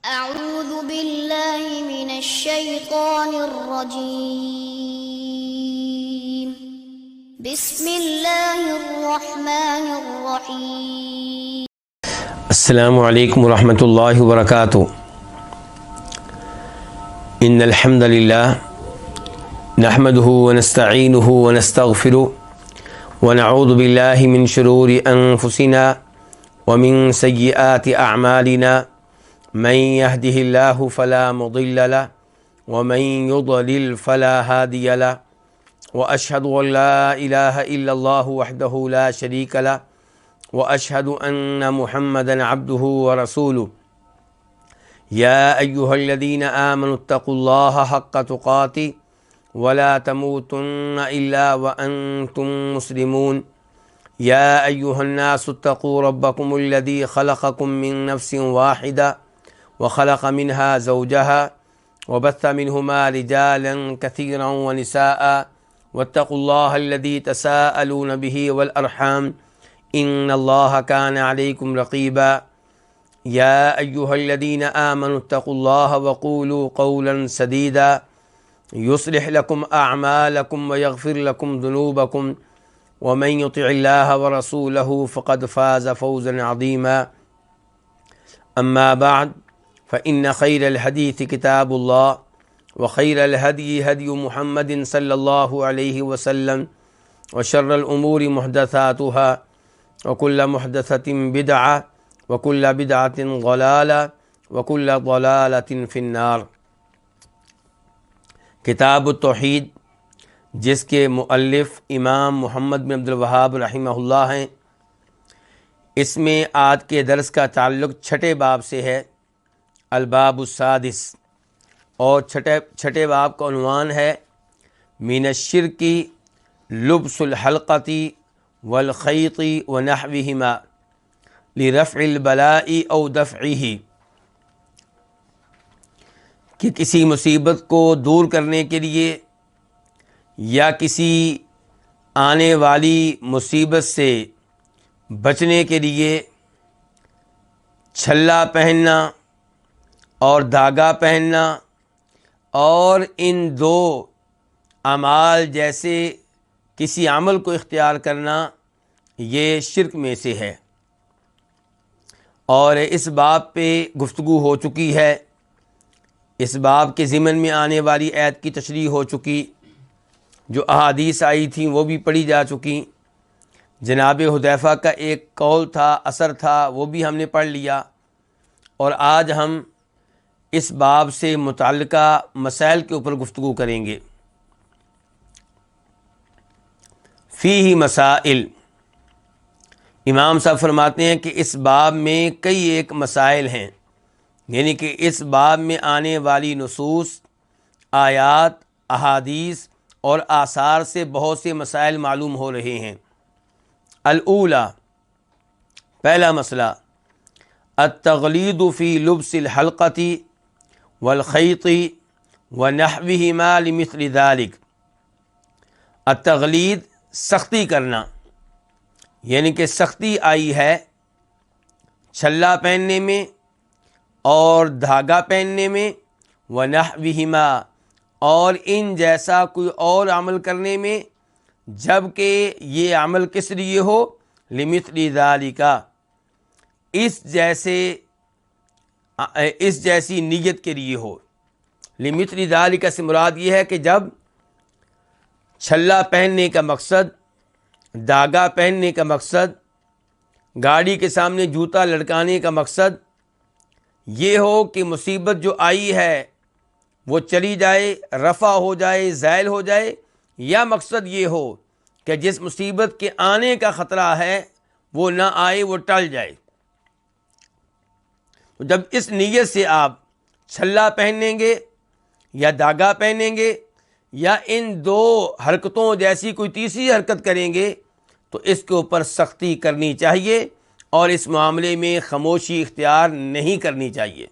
أعوذ بالله من الشيطان الرجيم. بسم الله الرحمن الرحيم. السلام علیکم ورحمۃ اللہ وبرکاتہ. ان الحمد للہ نحمده ونستعینه ونستغفره ونعوذ باللہ من شرور انفسنا ومن سیئات اعمالنا من يهده الله فلا مضل له ومن يضلل فلا هادي له واشهد ان لا اله الا الله وحده لا شريك له واشهد ان محمدا عبده ورسوله. يا ايها الذين امنوا اتقوا الله حق تقاته ولا تموتن الا وانتم مسلمون. يا ايها الناس اتقوا ربكم الذي خلقكم من نفس واحده وخلق منها زوجها وبث منهما رجالا كثيرا ونساء واتقوا الله الذي تساءلون به والأرحام إن الله كان عليكم رقيبا. يا أيها الذين آمنوا اتقوا الله وقولوا قولا سديدا يصلح لكم أعمالكم ويغفر لكم ذنوبكم ومن يطع الله ورسوله فقد فاز فوزا عظيما. أما بعد فإن خير الحديث كتاب الله وخير الهدي هدي محمد صلى الله عليه وسلم وشر الأمور محدثاتها وكل محدثة بدعة وكل بدعة ضلالة وكل ضلالة في النار. کتاب التوحید جس کے مؤلف امام محمد بن عبد الوہاب رحمہ اللہ ہیں، اس میں آج کے درس کا تعلق چھٹے باب سے ہے، الباب السادس، اور چھٹے باب کا عنوان ہے من الشرک لبس الحلقۃ والخیط ونحوہما لرفع البلاء او دفعہ، کہ کسی مصیبت کو دور کرنے کے لیے یا کسی آنے والی مصیبت سے بچنے کے لیے چھلا پہننا اور دھاگا پہننا اور ان دو اعمال جیسے کسی عمل کو اختیار کرنا، یہ شرک میں سے ہے. اور اس باب پہ گفتگو ہو چکی ہے، اس باب کے ضمن میں آنے والی آیت کی تشریح ہو چکی، جو احادیث آئی تھیں وہ بھی پڑھی جا چکی. جناب حذیفہ کا ایک قول تھا، اثر تھا، وہ بھی ہم نے پڑھ لیا. اور آج ہم اس باب سے متعلقہ مسائل کے اوپر گفتگو کریں گے. فیہ مسائل، امام صاحب فرماتے ہیں کہ اس باب میں کئی ایک مسائل ہیں، یعنی کہ اس باب میں آنے والی نصوص، آیات، احادیث اور آثار سے بہت سے مسائل معلوم ہو رہے ہیں. الاولی، پہلا مسئلہ، التغلیظ فی لبس الحلقۃ والخیط ونحوہما لمثل ذلک. التغلیظ، سختی کرنا، یعنی کہ سختی آئی ہے چھلا پہننے میں اور دھاگا پہننے میں، ونحوہما، اور ان جیسا کوئی اور عمل کرنے میں، جب کہ یہ عمل کس لیے ہو، لمثل ذالک، اس جیسی نیت کے لیے ہو. لمثل ذالک سے مراد یہ ہے کہ جب چھلا پہننے کا مقصد، دھاگا پہننے کا مقصد، گاڑی کے سامنے جوتا لٹکانے کا مقصد یہ ہو کہ مصیبت جو آئی ہے وہ چلی جائے، رفع ہو جائے، زائل ہو جائے، یا مقصد یہ ہو کہ جس مصیبت کے آنے کا خطرہ ہے وہ نہ آئے، وہ ٹل جائے. جب اس نیت سے آپ چھلا پہنیں گے یا دھاگا پہنیں گے یا ان دو حرکتوں جیسی کوئی تیسری حرکت کریں گے تو اس کے اوپر سختی کرنی چاہیے اور اس معاملے میں خاموشی اختیار نہیں کرنی چاہیے.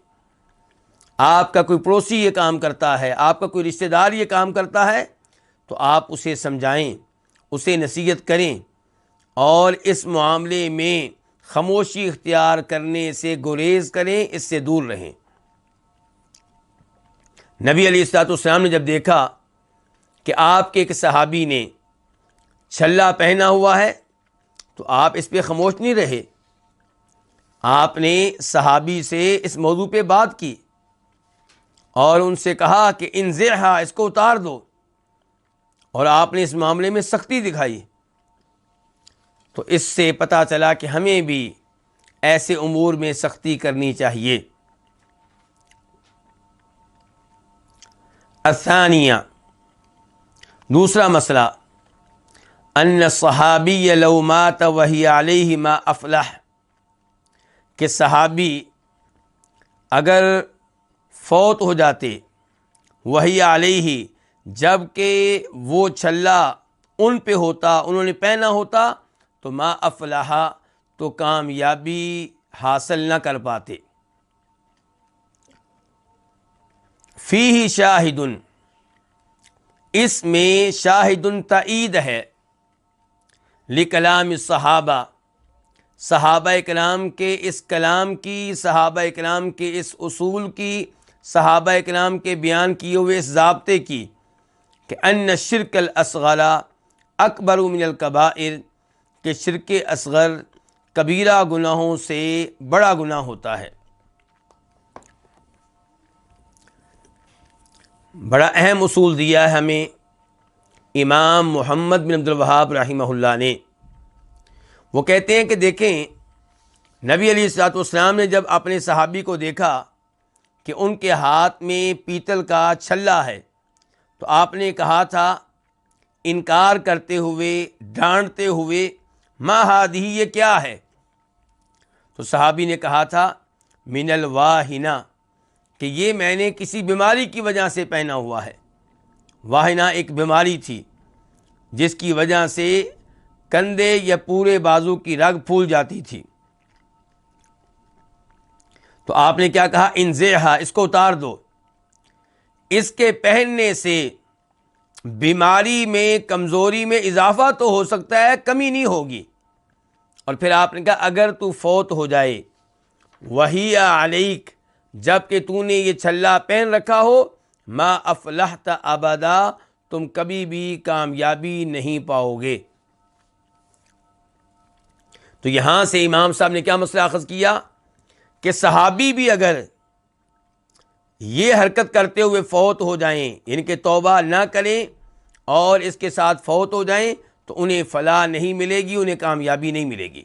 آپ کا کوئی پڑوسی یہ کام کرتا ہے، آپ کا کوئی رشتہ دار یہ کام کرتا ہے، تو آپ اسے سمجھائیں، اسے نصیحت کریں اور اس معاملے میں خاموشی اختیار کرنے سے گریز کریں، اس سے دور رہیں. نبی علیہ الصلوۃ والسلام نے جب دیکھا کہ آپ کے ایک صحابی نے چھلا پہنا ہوا ہے تو آپ اس پہ خاموش نہیں رہے، آپ نے صحابی سے اس موضوع پہ بات کی اور ان سے کہا کہ انزعھا، اس کو اتار دو، اور آپ نے اس معاملے میں سختی دکھائی۔ تو اس سے پتہ چلا کہ ہمیں بھی ایسے امور میں سختی کرنی چاہیے۔ الثانیہ، دوسرا مسئلہ، ان الصحابی لو مات وہی علیہ ما افلح، کہ صحابی اگر فوت ہو جاتے وہی علیہ، جب کہ وہ چھلا ان پہ ہوتا، انہوں نے پہنا ہوتا، تو ما افلح، تو کامیابی حاصل نہ کر پاتے۔ فیہ شاہد، اس میں شاہد تائید ہے، لکلام الصحابہ، صحابہ کرام کے اس کلام کی، صحابہ کرام کے اس اصول کی، صحابہ کرام کے بیان کیے ہوئے اس ضابطے کی کہ ان الشرک الاصغر اکبر من الکبائر، کہ شرک اصغر کبیرہ گناہوں سے بڑا گناہ ہوتا ہے۔ بڑا اہم اصول دیا ہے ہمیں امام محمد بن عبد الوہاب رحمہ اللہ نے۔ وہ کہتے ہیں کہ دیکھیں، نبی علیہ الصلوۃ والسلام نے جب اپنے صحابی کو دیکھا کہ ان کے ہاتھ میں پیتل کا چھلا ہے، تو آپ نے کہا تھا انکار کرتے ہوئے، ڈانٹتے ہوئے، ما ہادہ، یہ کیا ہے؟ تو صحابی نے کہا تھا من الواہنہ، کہ یہ میں نے کسی بیماری کی وجہ سے پہنا ہوا ہے۔ واہنہ ایک بیماری تھی جس کی وجہ سے کندھے یا پورے بازو کی رگ پھول جاتی تھی۔ تو آپ نے کیا کہا؟ انزعھا، اس کو اتار دو۔ اس کے پہننے سے بیماری میں، کمزوری میں اضافہ تو ہو سکتا ہے، کمی نہیں ہوگی۔ اور پھر آپ نے کہا اگر تو فوت ہو جائے وہی علیک، جب کہ تو نے یہ چھلا پہن رکھا ہو، ما افلحت ابدا، تم کبھی بھی کامیابی نہیں پاؤ گے۔ تو یہاں سے امام صاحب نے کیا مسئلہ اخذ کیا کہ صحابی بھی اگر یہ حرکت کرتے ہوئے فوت ہو جائیں، یعنی کہ توبہ نہ کریں اور اس کے ساتھ فوت ہو جائیں، تو انہیں فلاح نہیں ملے گی، انہیں کامیابی نہیں ملے گی۔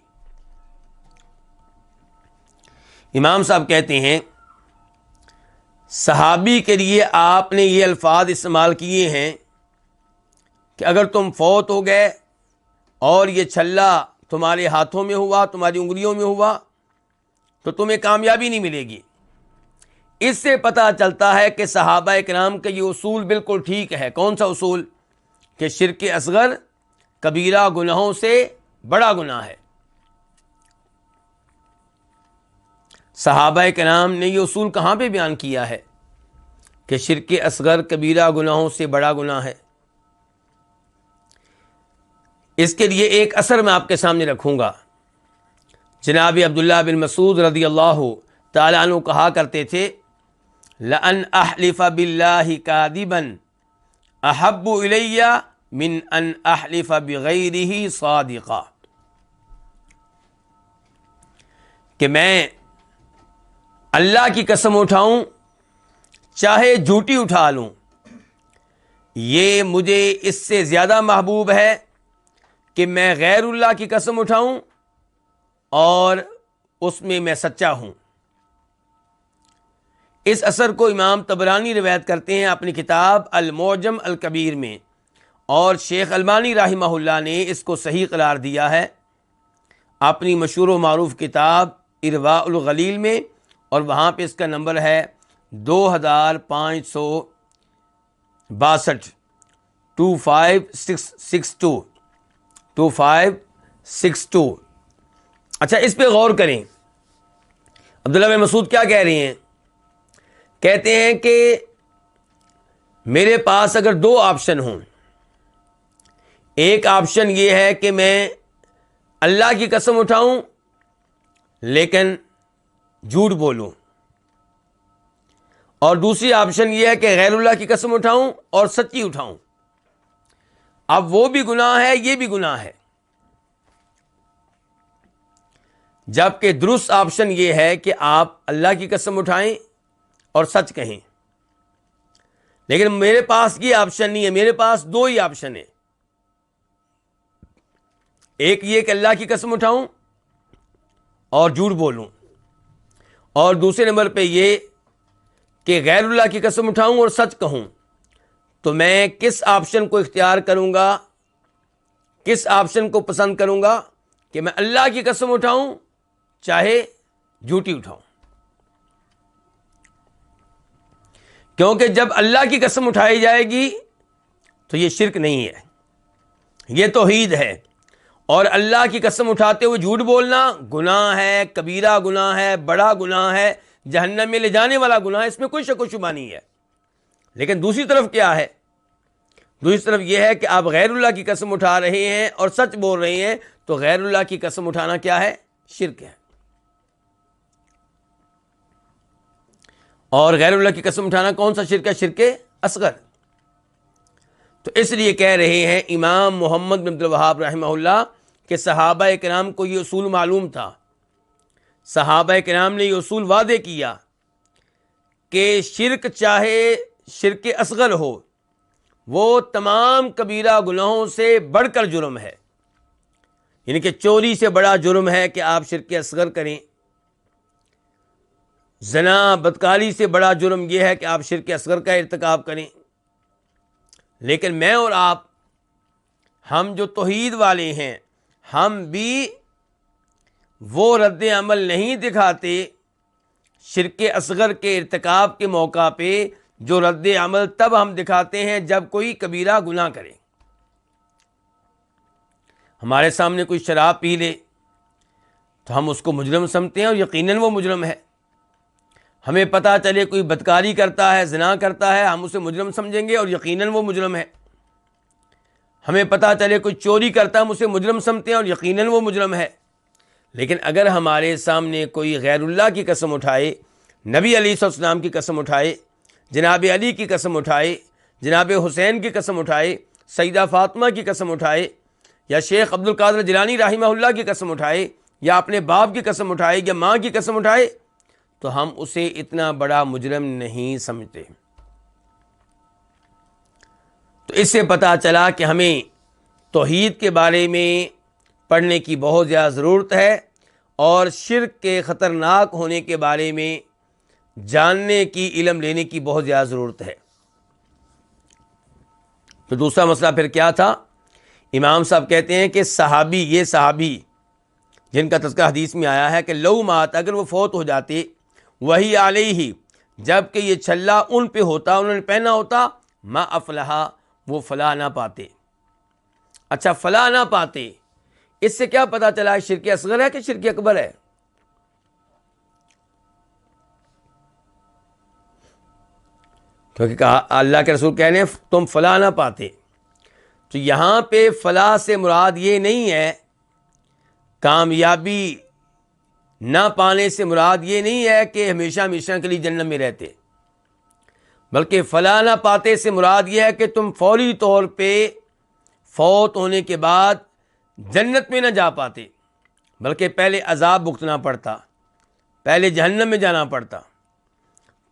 امام صاحب کہتے ہیں صحابی کے لیے آپ نے یہ الفاظ استعمال کیے ہیں کہ اگر تم فوت ہو گئے اور یہ چھلا تمہارے ہاتھوں میں ہوا، تمہاری انگلیوں میں ہوا، تو تمہیں کامیابی نہیں ملے گی۔ اس سے پتہ چلتا ہے کہ صحابہ کرام کا یہ اصول بالکل ٹھیک ہے۔ کون سا اصول؟ کہ شرک اصغر کبیرہ گناہوں سے بڑا گناہ ہے۔ صحابہ کرام نے یہ اصول کہاں پہ بیان کیا ہے کہ شرک اصغر کبیرہ گناہوں سے بڑا گناہ ہے؟ اس کے لیے ایک اثر میں آپ کے سامنے رکھوں گا۔ جناب عبداللہ بن مسعود رضی اللہ تعالیٰ عنہ کہا کرتے تھے لَأَنْ أَحْلِفَ بِاللَّهِ كَاذِبًا أَحَبُّ إِلَيَّ مِنْ أَنْ أَحْلِفَ بِغَيْرِهِ صَادِقًا، کہ میں اللہ کی قسم اٹھاؤں چاہے جھوٹی اٹھا لوں، یہ مجھے اس سے زیادہ محبوب ہے کہ میں غیر اللہ کی قسم اٹھاؤں اور اس میں سچا ہوں۔ اس اثر کو امام طبرانی روایت کرتے ہیں اپنی کتاب المعجم الکبیر میں، اور شیخ البانی رحمہ اللہ نے اس کو صحیح قرار دیا ہے اپنی مشہور و معروف کتاب ارواء الغلیل میں، اور وہاں پہ اس کا نمبر ہے 2562 2562۔ اچھا، اس پہ غور کریں، عبداللہ بن مسعود کیا کہہ رہے ہیں؟ کہتے ہیں کہ میرے پاس اگر دو آپشن ہوں، ایک آپشن یہ ہے کہ میں اللہ کی قسم اٹھاؤں لیکن جھوٹ بولوں، اور دوسری آپشن یہ ہے کہ غیر اللہ کی قسم اٹھاؤں اور سچی اٹھاؤں. اب وہ بھی گناہ ہے، یہ بھی گناہ ہے. جبکہ درست آپشن یہ ہے کہ آپ اللہ کی قسم اٹھائیں اور سچ کہیں. لیکن میرے پاس یہ آپشن نہیں ہے، میرے پاس دو ہی آپشن ہیں. ایک یہ کہ اللہ کی قسم اٹھاؤں اور جھوٹ بولوں، اور دوسرے نمبر پہ یہ کہ غیر اللہ کی قسم اٹھاؤں اور سچ کہوں. تو میں کس آپشن کو اختیار کروں گا، کس آپشن کو پسند کروں گا کہ میں اللہ کی قسم اٹھاؤں چاہے جھوٹی اٹھاؤں. کیونکہ جب اللہ کی قسم اٹھائی جائے گی تو یہ شرک نہیں ہے، یہ توحید ہے. اور اللہ کی قسم اٹھاتے ہوئے جھوٹ بولنا گناہ ہے، کبیرہ گناہ ہے، بڑا گناہ ہے، جہنم میں لے جانے والا گناہ ہے، اس میں کوئی شک و شبہ نہیں ہے. لیکن دوسری طرف کیا ہے؟ دوسری طرف یہ ہے کہ آپ غیر اللہ کی قسم اٹھا رہے ہیں اور سچ بول رہے ہیں، تو غیر اللہ کی قسم اٹھانا کیا ہے؟ شرک ہے. اور غیر اللہ کی قسم اٹھانا کون سا شرک ہے؟ شرک اصغر. تو اس لیے کہہ رہے ہیں امام محمد بن عبد الوہاب رحمہ اللہ کہ صحابہ کرام کو یہ اصول معلوم تھا. صحابہ کرام نے یہ اصول واضح کیا کہ شرک چاہے شرک اصغر ہو، وہ تمام کبیرہ گناہوں سے بڑھ کر جرم ہے. یعنی کہ چوری سے بڑا جرم ہے کہ آپ شرک اصغر کریں، زنا بدکاری سے بڑا جرم یہ ہے کہ آپ شرک اصغر کا ارتکاب کریں. لیکن میں اور آپ، ہم جو توحید والے ہیں، ہم بھی وہ رد عمل نہیں دکھاتے شرک اصغر کے ارتکاب کے موقع پہ، جو رد عمل تب ہم دکھاتے ہیں جب کوئی کبیرہ گناہ کرے. ہمارے سامنے کوئی شراب پی لے تو ہم اس کو مجرم سمجھتے ہیں اور یقیناً وہ مجرم ہے. ہمیں پتہ چلے کوئی بدکاری کرتا ہے، زنا کرتا ہے، ہم اسے مجرم سمجھیں گے اور یقیناً وہ مجرم ہے. ہمیں پتہ چلے کوئی چوری کرتا ہے، ہم اسے مجرم سمجھتے ہیں اور یقیناً وہ مجرم ہے. لیکن اگر ہمارے سامنے کوئی غیر اللہ کی قسم اٹھائے، نبی علیہ السلام کی قسم اٹھائے، جناب علی کی قسم اٹھائے، جناب حسین کی قسم اٹھائے، سیدہ فاطمہ کی قسم اٹھائے، یا شیخ عبد القادر جیلانی رحمہ اللہ کی قسم اٹھائے، یا اپنے باپ کی قسم اٹھائے، یا ماں کی قسم اٹھائے، تو ہم اسے اتنا بڑا مجرم نہیں سمجھتے. تو اس سے پتہ چلا کہ ہمیں توحید کے بارے میں پڑھنے کی بہت زیادہ ضرورت ہے، اور شرک کے خطرناک ہونے کے بارے میں جاننے کی، علم لینے کی بہت زیادہ ضرورت ہے. تو دوسرا مسئلہ پھر کیا تھا؟ امام صاحب کہتے ہیں کہ یہ صحابی جن کا تذکرہ حدیث میں آیا ہے کہ لو مات، اگر وہ فوت ہو جاتے، وہی علیہ، جب کہ یہ چھلا ان پہ ہوتا، انہوں نے پہنا ہوتا، ما افلحا، وہ فلاح نہ پاتے. اچھا، فلاح نہ پاتے، اس سے کیا پتا چلا شرک اصغر ہے کہ شرک اکبر ہے؟ کیونکہ کہا اللہ کے رسول کہنے تم فلاح نہ پاتے. تو یہاں پہ فلاح سے مراد یہ نہیں ہے، کامیابی نہ پانے سے مراد یہ نہیں ہے کہ ہمیشہ ہمیشہ کے لیے جنت میں رہتے، بلکہ فلاح نہ پاتے سے مراد یہ ہے کہ تم فوری طور پہ فوت ہونے کے بعد جنت میں نہ جا پاتے، بلکہ پہلے عذاب بھگتنا پڑتا، پہلے جہنم میں جانا پڑتا.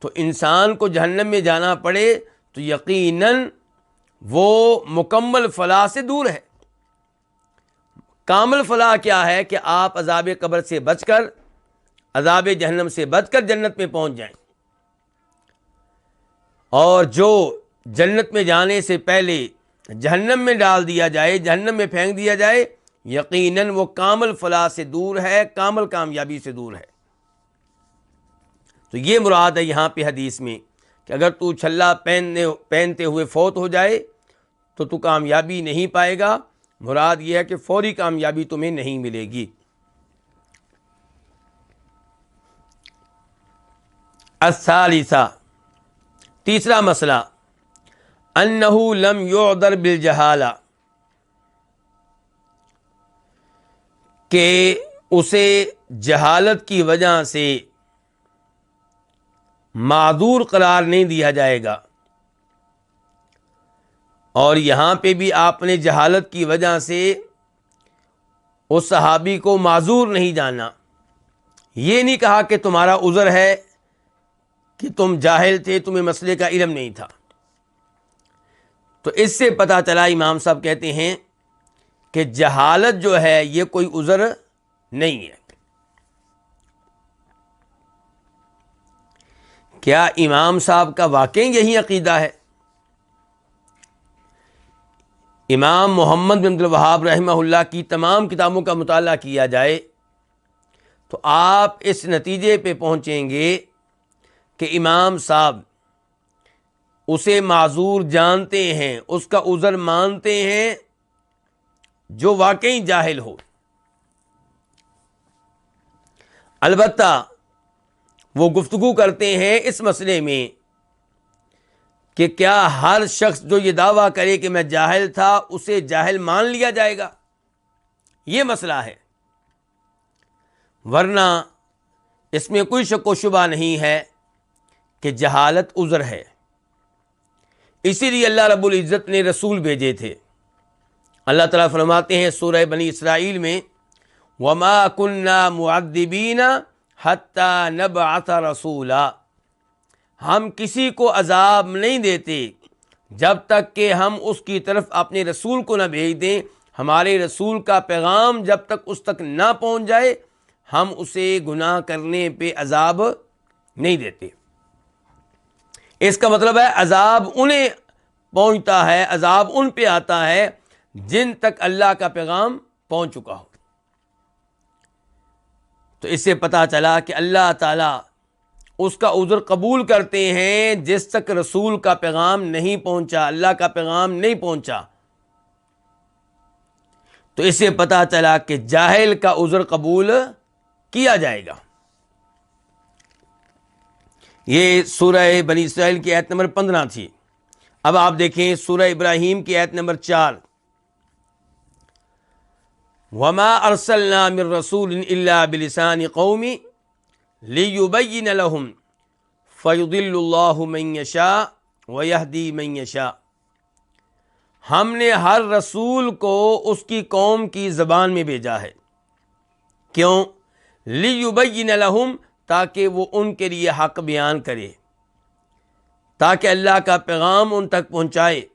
تو انسان کو جہنم میں جانا پڑے تو یقیناً وہ مکمل فلاح سے دور ہے. کامل فلاح کیا ہے کہ آپ عذاب قبر سے بچ کر، عذاب جہنم سے بچ کر جنت میں پہنچ جائیں. اور جو جنت میں جانے سے پہلے جہنم میں ڈال دیا جائے، جہنم میں پھینک دیا جائے، یقیناً وہ کامل فلاح سے دور ہے، کامل کامیابی سے دور ہے. تو یہ مراد ہے یہاں پہ حدیث میں کہ اگر تو چھلا پہنتے ہوئے فوت ہو جائے تو تو کامیابی نہیں پائے گا. مراد یہ ہے کہ فوری کامیابی تمہیں نہیں ملے گی. الثالثہ، تیسرا مسئلہ، انہ لم یعذر بالجہالہ، کہ اسے جہالت کی وجہ سے معذور قرار نہیں دیا جائے گا. اور یہاں پہ بھی آپ نے جہالت کی وجہ سے اس صحابی کو معذور نہیں جانا. یہ نہیں کہا کہ تمہارا عذر ہے کہ تم جاہل تھے, تمہیں مسئلے کا علم نہیں تھا. تو اس سے پتہ چلا, امام صاحب کہتے ہیں کہ جہالت جو ہے یہ کوئی عذر نہیں ہے. کیا امام صاحب کا واقعی یہی عقیدہ ہے؟ امام محمد بن عبد الوہاب رحمہ اللہ کی تمام کتابوں کا مطالعہ کیا جائے تو آپ اس نتیجے پہ پہنچیں گے کہ امام صاحب اسے معذور جانتے ہیں, اس کا عذر مانتے ہیں جو واقعی جاہل ہو. البتہ وہ گفتگو کرتے ہیں اس مسئلے میں کہ کیا ہر شخص جو یہ دعویٰ کرے کہ میں جاہل تھا اسے جاہل مان لیا جائے گا, یہ مسئلہ ہے. ورنہ اس میں کوئی شک و شبہ نہیں ہے کہ جہالت عذر ہے. اسی لیے اللہ رب العزت نے رسول بھیجے تھے. اللہ تعالیٰ فرماتے ہیں سورہ بنی اسرائیل میں, وَمَا كُنَّا مُعَذِّبِينَ حَتَّى نَبْعَثَ رَسُولًا, ہم کسی کو عذاب نہیں دیتے جب تک کہ ہم اس کی طرف اپنے رسول کو نہ بھیج دیں. ہمارے رسول کا پیغام جب تک اس تک نہ پہنچ جائے ہم اسے گناہ کرنے پہ عذاب نہیں دیتے. اس کا مطلب ہے عذاب انہیں پہنچتا ہے, عذاب ان پہ آتا ہے جن تک اللہ کا پیغام پہنچ چکا ہو. تو اس سے پتہ چلا کہ اللہ تعالیٰ اس کا عذر قبول کرتے ہیں جس تک رسول کا پیغام نہیں پہنچا, اللہ کا پیغام نہیں پہنچا. تو اس سے پتہ چلا کہ جاہل کا عذر قبول کیا جائے گا. یہ سورہ بنی اسرائیل کی آیت نمبر 15 تھی. اب آپ دیکھیں سورہ ابراہیم کی آیت نمبر 4, وَمَا أَرْسَلْنَا مِن رَّسُولٍ إِلَّا بِلِسَانِ قَوْمِ لِيُبَيِّنَ لَهُمْ فَيُضِلُّ اللَّهُ مَن يَشَاءُ وَيَهْدِي مَن يَشَاءُ. ہم نے ہر رسول کو اس کی قوم کی زبان میں بھیجا ہے. کیوں؟ لِيُبَيِّنَ لَهُمْ, تاکہ وہ ان کے لیے حق بیان کرے, تاکہ اللہ کا پیغام ان تک پہنچائے.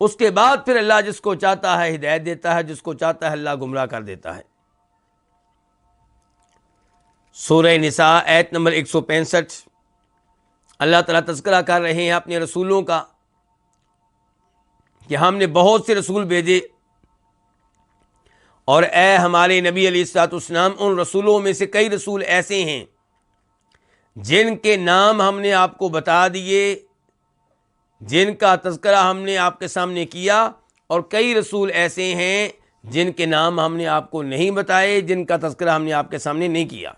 اس کے بعد پھر اللہ جس کو چاہتا ہے ہدایت دیتا ہے, جس کو چاہتا ہے اللہ گمراہ کر دیتا ہے. سورہ نساء آیت نمبر 165, اللہ تعالیٰ تذکرہ کر رہے ہیں اپنے رسولوں کا کہ ہم نے بہت سے رسول بھیجے, اور اے ہمارے نبی علیہ الصلوۃ والسلام, ان رسولوں میں سے کئی رسول ایسے ہیں جن کے نام ہم نے آپ کو بتا دیے, جن کا تذکرہ ہم نے آپ کے سامنے کیا, اور کئی رسول ایسے ہیں جن کے نام ہم نے آپ کو نہیں بتائے, جن کا تذکرہ ہم نے آپ کے سامنے نہیں کیا.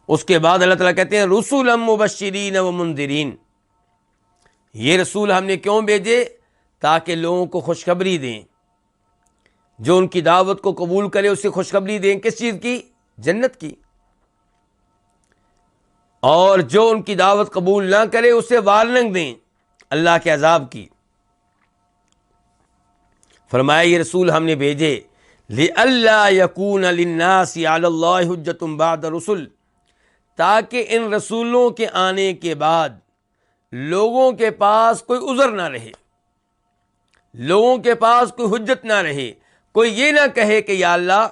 اس کے بعد اللہ تعالیٰ کہتے ہیں رسولا مبشرین و منذرین, یہ رسول ہم نے کیوں بھیجے؟ تاکہ لوگوں کو خوشخبری دیں, جو ان کی دعوت کو قبول کرے اسے خوشخبری دیں. کس چیز کی؟ جنت کی. اور جو ان کی دعوت قبول نہ کرے اسے وارننگ دیں اللہ کے عذاب کی. فرمایا یہ رسول ہم نے بھیجے لِأَلَّا يَكُونَ لِلنَّاسِ عَلَى اللَّهِ حُجَّةٌ بَعْدَ الرُّسُلِ, تاکہ ان رسولوں کے آنے کے بعد لوگوں کے پاس کوئی عذر نہ رہے, لوگوں کے پاس کوئی حجت نہ رہے. کوئی یہ نہ کہے کہ یا اللہ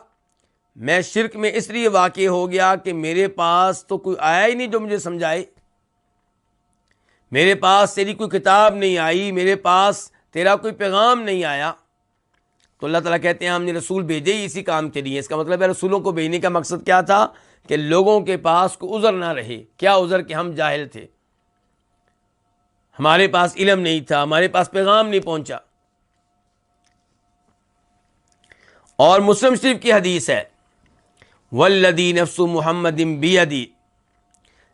میں شرک میں اس لیے واقع ہو گیا کہ میرے پاس تو کوئی آیا ہی نہیں جو مجھے سمجھائے, میرے پاس تیری کوئی کتاب نہیں آئی, میرے پاس تیرا کوئی پیغام نہیں آیا. تو اللہ تعالیٰ کہتے ہیں ہم نے رسول بھیجے ہی اسی کام کے لیے. اس کا مطلب ہے رسولوں کو بھیجنے کا مقصد کیا تھا؟ کہ لوگوں کے پاس کوئی عذر نہ رہے. کیا عذر؟ کہ ہم جاہل تھے, ہمارے پاس علم نہیں تھا, ہمارے پاس پیغام نہیں پہنچا. اور مسلم شریف کی حدیث ہے والذی نفس محمد بیدی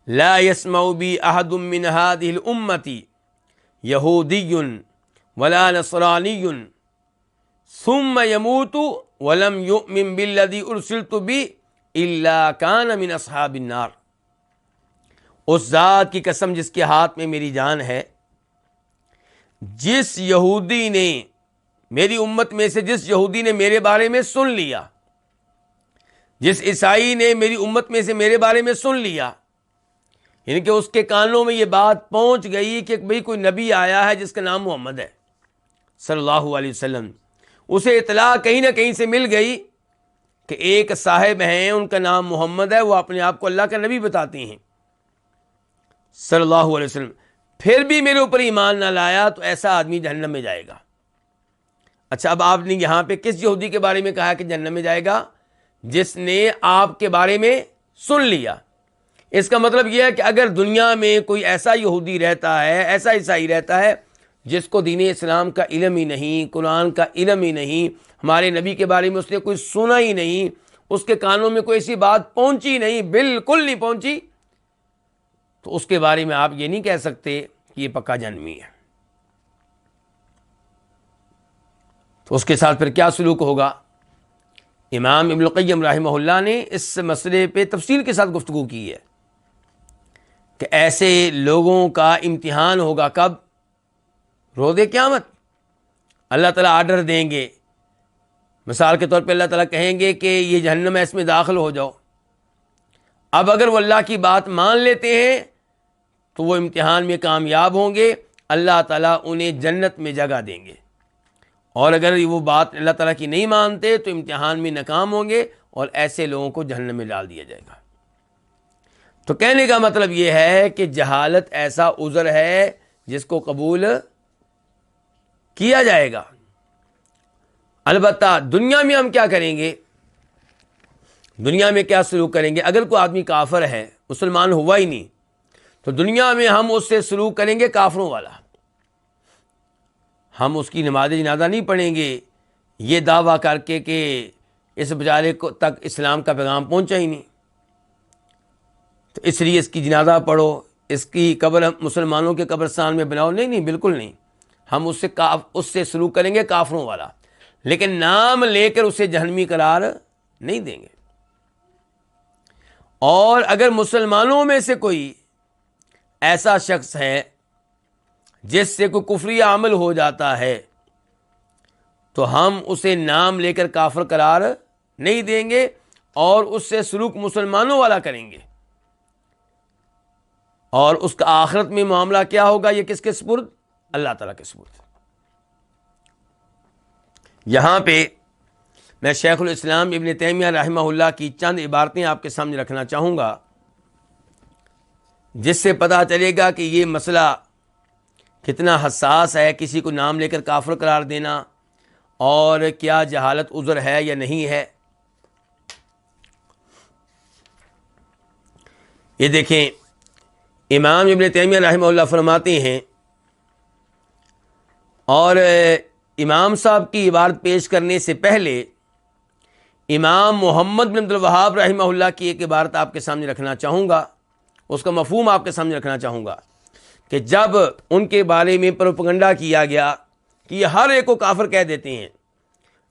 لا يسمع بی احد من هذه الامة یہودی ولا نصرانی ثم يموت ولم يؤمن بالذی ارسلت به الا كان من اصحاب النار. اس ذات کی قسم جس کے ہاتھ میں میری جان ہے، جس یہودی نے میری امت میں سے جس یہودی نے میرے بارے میں سن لیا، جس عیسائی نے میری امت میں سے میرے بارے میں سن لیا، یعنی کہ اس کے کانوں میں یہ بات پہنچ گئی کہ بھئی کوئی نبی آیا ہے جس کا نام محمد ہے صلی اللہ علیہ وسلم، اسے اطلاع کہیں نہ کہیں سے مل گئی کہ ایک صاحب ہیں، ان کا نام محمد ہے، وہ اپنے آپ کو اللہ کا نبی بتاتے ہیں صلی اللہ علیہ وسلم، پھر بھی میرے اوپر ایمان نہ لایا تو ایسا آدمی جہنم میں جائے گا۔ اچھا، اب آپ نے یہاں پہ کس یہودی کے بارے میں کہا کہ جہنم میں جائے گا؟ جس نے آپ کے بارے میں سن لیا۔ اس کا مطلب یہ ہے کہ اگر دنیا میں کوئی ایسا یہودی رہتا ہے، ایسا عیسائی رہتا ہے جس کو دین اسلام کا علم ہی نہیں، قرآن کا علم ہی نہیں، ہمارے نبی کے بارے میں اس نے کوئی سنا ہی نہیں، اس کے کانوں میں کوئی ایسی بات پہنچی نہیں، بالکل نہیں پہنچی، تو اس کے بارے میں آپ یہ نہیں کہہ سکتے کہ یہ پکا جہنمی ہے۔ تو اس کے ساتھ پھر کیا سلوک ہوگا؟ امام ابن القیم رحمہ اللہ نے اس مسئلے پہ تفصیل کے ساتھ گفتگو کی ہے کہ ایسے لوگوں کا امتحان ہوگا کب؟ روز قیامت۔ اللہ تعالیٰ آرڈر دیں گے، مثال کے طور پہ اللہ تعالیٰ کہیں گے کہ یہ جہنم ہے، اس میں داخل ہو جاؤ۔ اب اگر وہ اللہ کی بات مان لیتے ہیں تو وہ امتحان میں کامیاب ہوں گے، اللہ تعالیٰ انہیں جنت میں جگہ دیں گے، اور اگر وہ بات اللہ تعالیٰ کی نہیں مانتے تو امتحان میں ناکام ہوں گے اور ایسے لوگوں کو جہنم میں ڈال دیا جائے گا۔ تو کہنے کا مطلب یہ ہے کہ جہالت ایسا عذر ہے جس کو قبول کیا جائے گا۔ البتہ دنیا میں ہم کیا کریں گے؟ دنیا میں کیا سلوک کریں گے؟ اگر کوئی آدمی کافر ہے، مسلمان ہوا ہی نہیں، تو دنیا میں ہم اس سے سلوک کریں گے کافروں والا۔ ہم اس کی نماز جنازہ نہیں پڑھیں گے یہ دعویٰ کر کے کہ اس بیچارے کو تک اسلام کا پیغام پہنچا ہی نہیں، تو اس لیے اس کی جنازہ پڑھو، اس کی قبر مسلمانوں کے قبرستان میں بناؤ۔ نہیں، بالکل نہیں۔ ہم اس سے سلوک کریں گے کافروں والا، لیکن نام لے کر اسے جہنمی قرار نہیں دیں گے۔ اور اگر مسلمانوں میں سے کوئی ایسا شخص ہے جس سے کوئی کفری عمل ہو جاتا ہے تو ہم اسے نام لے کر کافر قرار نہیں دیں گے اور اس سے سلوک مسلمانوں والا کریں گے۔ اور اس کا آخرت میں معاملہ کیا ہوگا؟ یہ کس کے سپرد؟ اللہ تعالیٰ کے سپرد۔ یہاں پہ میں شیخ الاسلام ابن تیمیہ رحمہ اللہ کی چند عبارتیں آپ کے سامنے رکھنا چاہوں گا، جس سے پتہ چلے گا کہ یہ مسئلہ کتنا حساس ہے، کسی کو نام لے کر کافر قرار دینا، اور کیا جہالت عذر ہے یا نہیں ہے۔ یہ دیکھیں، امام ابن تیمیہ رحمہ اللہ فرماتے ہیں، اور امام صاحب کی عبارت پیش کرنے سے پہلے امام محمد بن عبد الوہاب رحمہ اللہ کی ایک عبارت آپ کے سامنے رکھنا چاہوں گا، اس کا مفہوم آپ کے سامنے رکھنا چاہوں گا کہ جب ان کے بارے میں پروپیگنڈا کیا گیا کہ یہ ہر ایک کو کافر کہہ دیتے ہیں،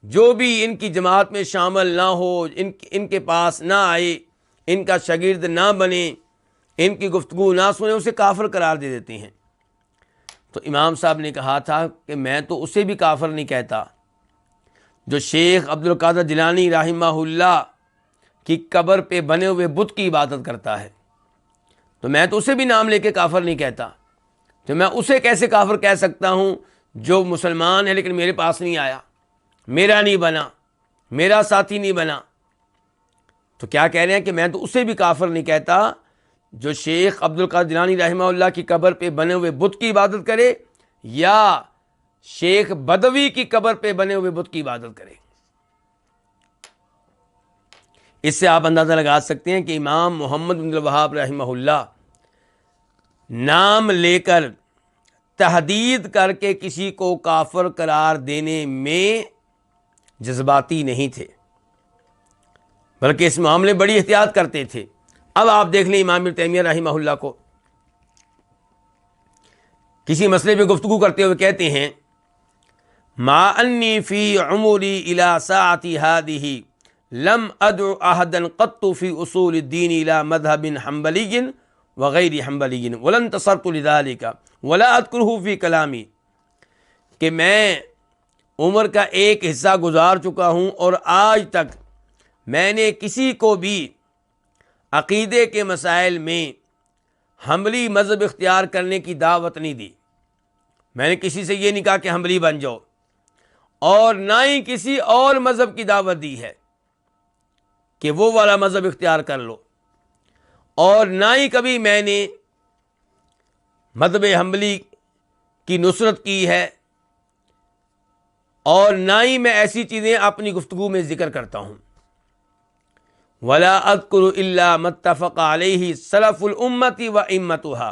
جو بھی ان کی جماعت میں شامل نہ ہو، ان کے پاس نہ آئے، ان کا شاگرد نہ بنے، ان کی گفتگو نہ سنے، اسے کافر قرار دے دیتے ہیں۔ تو امام صاحب نے کہا تھا کہ میں تو اسے بھی کافر نہیں کہتا جو شیخ عبد القادر جیلانی رحمہ اللہ کی قبر پہ بنے ہوئے بت کی عبادت کرتا ہے، تو میں تو اسے بھی نام لے کے کافر نہیں کہتا، تو میں اسے کیسے کافر کہہ سکتا ہوں جو مسلمان ہے لیکن میرے پاس نہیں آیا، میرا نہیں بنا، میرا ساتھی نہیں بنا۔ تو کیا کہہ رہے ہیں کہ میں تو اسے بھی کافر نہیں کہتا جو شیخ عبد القادر جیلانی رحمہ اللہ کی قبر پہ بنے ہوئے بت کی عبادت کرے یا شیخ بدوی کی قبر پہ بنے ہوئے بت کی عبادت کرے۔ اس سے آپ اندازہ لگا سکتے ہیں کہ امام محمد بن عبد الوہاب رحمہ اللہ نام لے کر تحدید کر کے کسی کو کافر قرار دینے میں جذباتی نہیں تھے، بلکہ اس معاملے بڑی احتیاط کرتے تھے۔ اب آپ دیکھ لیں امام ابن تیمیہ رحمہ اللہ کو کسی مسئلے پہ گفتگو کرتے ہوئے کہتے ہیں، ما انی فی عمری الی ساعتی ہذہ لم ادع احدا قط فی اصول الدین الی مذہب حنبلی وغیر حنبلی ولن انتصرت لذلك ولا اذکرہ فی کلامی، کہ میں عمر کا ایک حصہ گزار چکا ہوں اور آج تک میں نے کسی کو بھی عقیدے کے مسائل میں حنبلی مذہب اختیار کرنے کی دعوت نہیں دی۔ میں نے کسی سے یہ نہیں کہا کہ حنبلی بن جاؤ، اور نہ ہی کسی اور مذہب کی دعوت دی ہے کہ وہ والا مذہب اختیار کر لو، اور نہ ہی کبھی میں نے مذہب حنبلی کی نصرت کی ہے، اور نہ ہی میں ایسی چیزیں اپنی گفتگو میں ذکر کرتا ہوں۔ ولا اذکر الا متفق علیہ سلف الامت و ائمتها،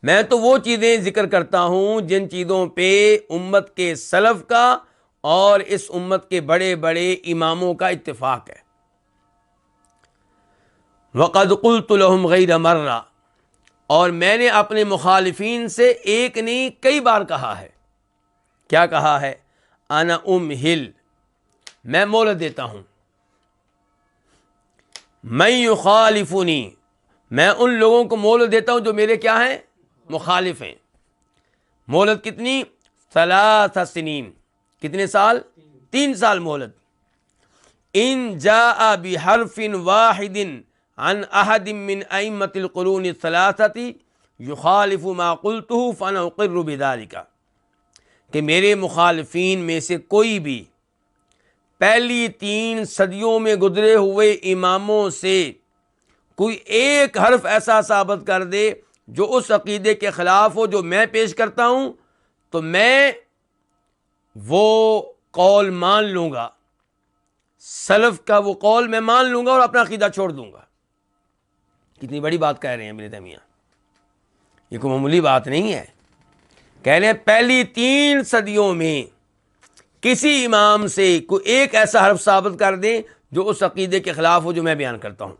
میں تو وہ چیزیں ذکر کرتا ہوں جن چیزوں پہ امت کے سلف کا اور اس امت کے بڑے بڑے اماموں کا اتفاق ہے۔ وقد قلت لهم غیر مرہ، اور میں نے اپنے مخالفین سے ایک نہیں کئی بار کہا ہے۔ کیا کہا ہے؟ انا امہل، میں مہلت دیتا ہوں، من یخالفنی، میں ان لوگوں کو مہلت دیتا ہوں جو میرے کیا ہیں؟ مخالف ہیں۔ مہلت کتنی؟ 3 سنین، کتنے سال؟ 3 سال مہلت۔ ان جاء بحرف واحد عن احد من ائمة القرون الثلاثة یخالف ما قلته فانا اقر بذلك، کہ میرے مخالفین میں سے کوئی بھی پہلی 3 صدیوں میں گزرے ہوئے اماموں سے کوئی ایک حرف ایسا ثابت کر دے جو اس عقیدے کے خلاف ہو جو میں پیش کرتا ہوں، تو میں وہ قول مان لوں گا، سلف کا وہ قول میں مان لوں گا اور اپنا عقیدہ چھوڑ دوں گا۔ کتنی بڑی بات کہہ رہے ہیں ابن تیمیہ، یہ کوئی معمولی بات نہیں ہے۔ کہہ رہے ہیں پہلی 3 صدیوں میں کسی امام سے کوئی ایک ایسا حرف ثابت کر دیں جو اس عقیدے کے خلاف ہو جو میں بیان کرتا ہوں۔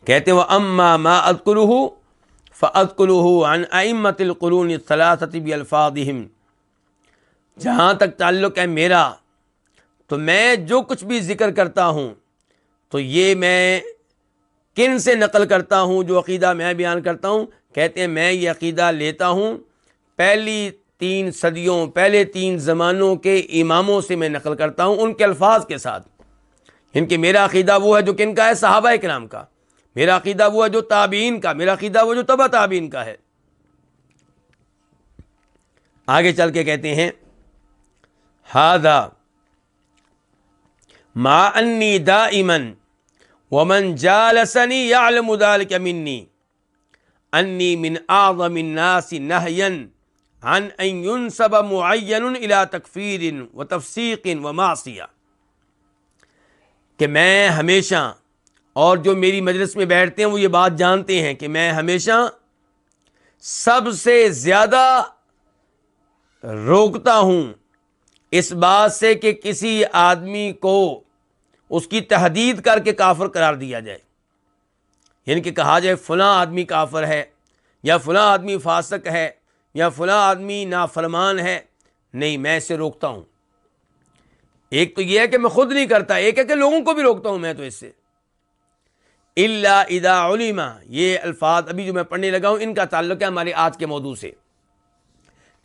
کہتے ہیں وَأَمَّا مَا أَذْكُرُهُ فَأَذْكُرُهُ عَنْ أَئِمَّةِ الْقُرُونِ الثَّلَاثَةِ بِأَلْفَاظِهِمْ، جہاں تک تعلق ہے میرا تو میں جو کچھ بھی ذکر کرتا ہوں تو یہ میں کن سے نقل کرتا ہوں جو عقیدہ میں بیان کرتا ہوں؟ کہتے ہیں میں یہ عقیدہ لیتا ہوں پہلی 3 صدیوں، پہلے 3 زمانوں کے اماموں سے میں نقل کرتا ہوں، ان کے الفاظ کے ساتھ۔ ان کہ میرا عقیدہ وہ ہے جو کن کا ہے؟ صحابہ کرام کا۔ میرا عقیدہ وہ ہے جو تابعین کا، میرا عقیدہ وہ جو تبع تابعین کا ہے۔ آگے چل کے کہتے ہیں ھذا مع انی دائما ومن جالسنی یعلم ذلك منی انی من اعظم الناس نہیا عن ان ينسب معین الى تکفیر وتفسیق ومعصیہ، کہ میں ہمیشہ، اور جو میری مجلس میں بیٹھتے ہیں وہ یہ بات جانتے ہیں کہ میں ہمیشہ سب سے زیادہ روکتا ہوں اس بات سے کہ کسی آدمی کو اس کی تحدید کر کے کافر قرار دیا جائے، یعنی کہ کہا جائے فلاں آدمی کافر ہے، یا فلاں آدمی فاسق ہے، یا فلاں آدمی نافرمان ہے۔ نہیں، میں اسے روکتا ہوں۔ ایک تو یہ ہے کہ میں خود نہیں کرتا، ایک ہے کہ لوگوں کو بھی روکتا ہوں میں تو اس سے۔ الا اذا علم، یہ الفاظ ابھی جو میں پڑھنے لگا ہوں ان کا تعلق ہے ہمارے آج کے موضوع سے۔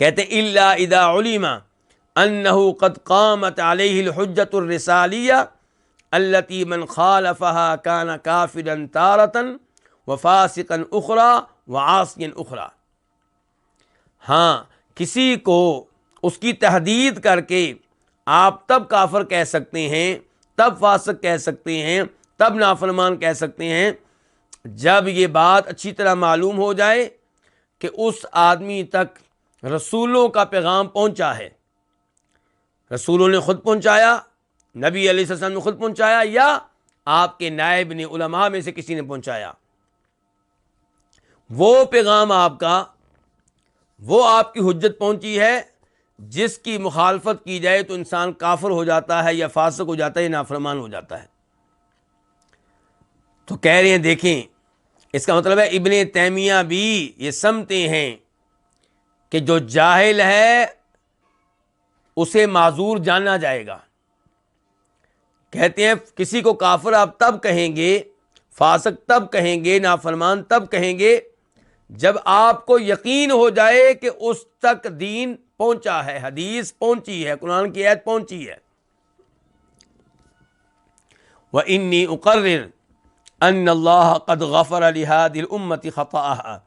کہتے ہیں الا اذا علم انه قد قامت علیہ الحجۃ الرسالیہ التي من خالفها كان كافرا تارة وفاسقا اخرى وعاصیا اخرى، ہاں کسی کو اس کی تحدید کر کے آپ تب کافر کہہ سکتے ہیں، تب فاسق کہہ سکتے ہیں، تب نافرمان کہہ سکتے ہیں جب یہ بات اچھی طرح معلوم ہو جائے کہ اس آدمی تک رسولوں کا پیغام پہنچا ہے، رسولوں نے خود پہنچایا، نبی علیہ السلام نے خود پہنچایا، یا آپ کے نائب نے، علماء میں سے کسی نے پہنچایا۔ وہ پیغام آپ کا، وہ آپ کی حجت پہنچی ہے جس کی مخالفت کی جائے تو انسان کافر ہو جاتا ہے، یا فاسق ہو جاتا ہے، یا نافرمان ہو جاتا ہے۔ تو کہہ رہے ہیں دیکھیں، اس کا مطلب ہے ابن تیمیہ بھی یہ سمجھتے ہیں کہ جو جاہل ہے اسے معذور جانا جائے گا۔ کہتے ہیں کسی کو کافر آپ تب کہیں گے فاسق تب کہیں گے، نافرمان تب کہیں گے جب آپ کو یقین ہو جائے کہ اس تک دین پہنچا ہے، حدیث پہنچی ہے، قرآن کی آیت پہنچی ہے۔ وَإِنِّي أُقَرِّرُ أَنَّ اللَّهَ قَدْ غَفَرَ لِهَذِهِ الْأُمَّةِ خَطَأَهَا،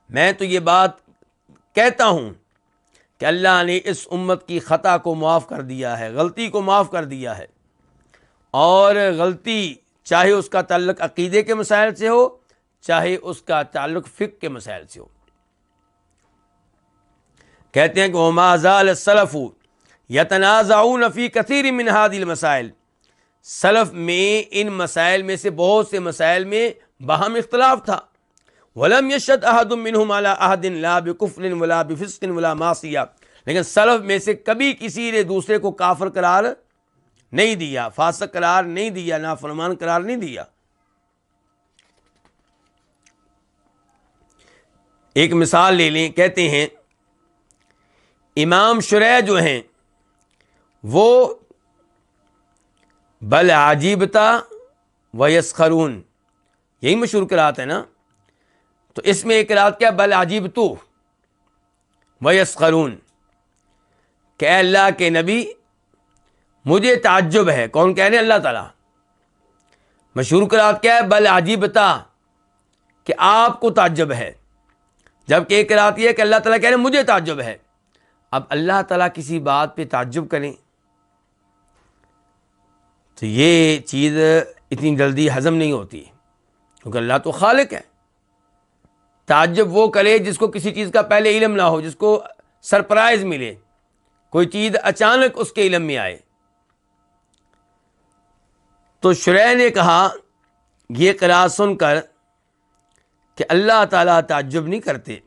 میں تو یہ بات کہتا ہوں کہ اللہ نے اس امت کی خطا کو معاف کر دیا ہے، غلطی کو معاف کر دیا ہے، اور غلطی چاہے اس کا تعلق عقیدے کے مسائل سے ہو، چاہے اس کا تعلق فقہ کے مسائل سے ہو۔ کہتے ہیں کہ وَمَا زَالَ السَّلَفُ يَتَنَازَعُونَ فِي كَثِيرٍ مِّنْ هَذِهِ الْمَسَائِلِ، سلف میں ان مسائل میں سے بہت سے مسائل میں باہم اختلاف تھا۔ وَلَمْ يَشْهَدْ أَحَدٌ مِّنْهُمْ عَلَىٰ أَحَدٍ لَا بِكُفْرٍ وَلَا بِفِسْقٍ وَلَا مَعْصِيَةٍ، لیکن سلف میں سے کبھی کسی نے دوسرے کو کافر قرار نہیں دیا، فاسق قرار نہیں دیا، نافرمان قرار نہیں دیا۔ ایک مثال لے لیں، کہتے ہیں امام شریح جو ہیں وہ بل عجیبتا ویسخرون، یہی مشہور قرات ہے نا، تو اس میں ایک قرات کیا، بل عجیبتو ویسخرون، کہ اے اللہ کے نبی مجھے تعجب ہے، کون کہہ رہے ہیں؟ اللہ تعالیٰ۔ مشہور قرات کیا ہے، بل عجیبتا، کہ آپ کو تعجب ہے، جبکہ ایک قرات یہ ہے کہ اللہ تعالیٰ کہہ رہے ہیں مجھے تعجب ہے۔ اب اللہ تعالیٰ کسی بات پہ تعجب کریں تو یہ چیز اتنی جلدی ہضم نہیں ہوتی، کیونکہ اللہ تو خالق ہے۔ تعجب وہ کرے جس کو کسی چیز کا پہلے علم نہ ہو، جس کو سرپرائز ملے، کوئی چیز اچانک اس کے علم میں آئے۔ تو شریح نے کہا یہ قرات سن کر کہ اللہ تعالیٰ تعجب نہیں کرتے،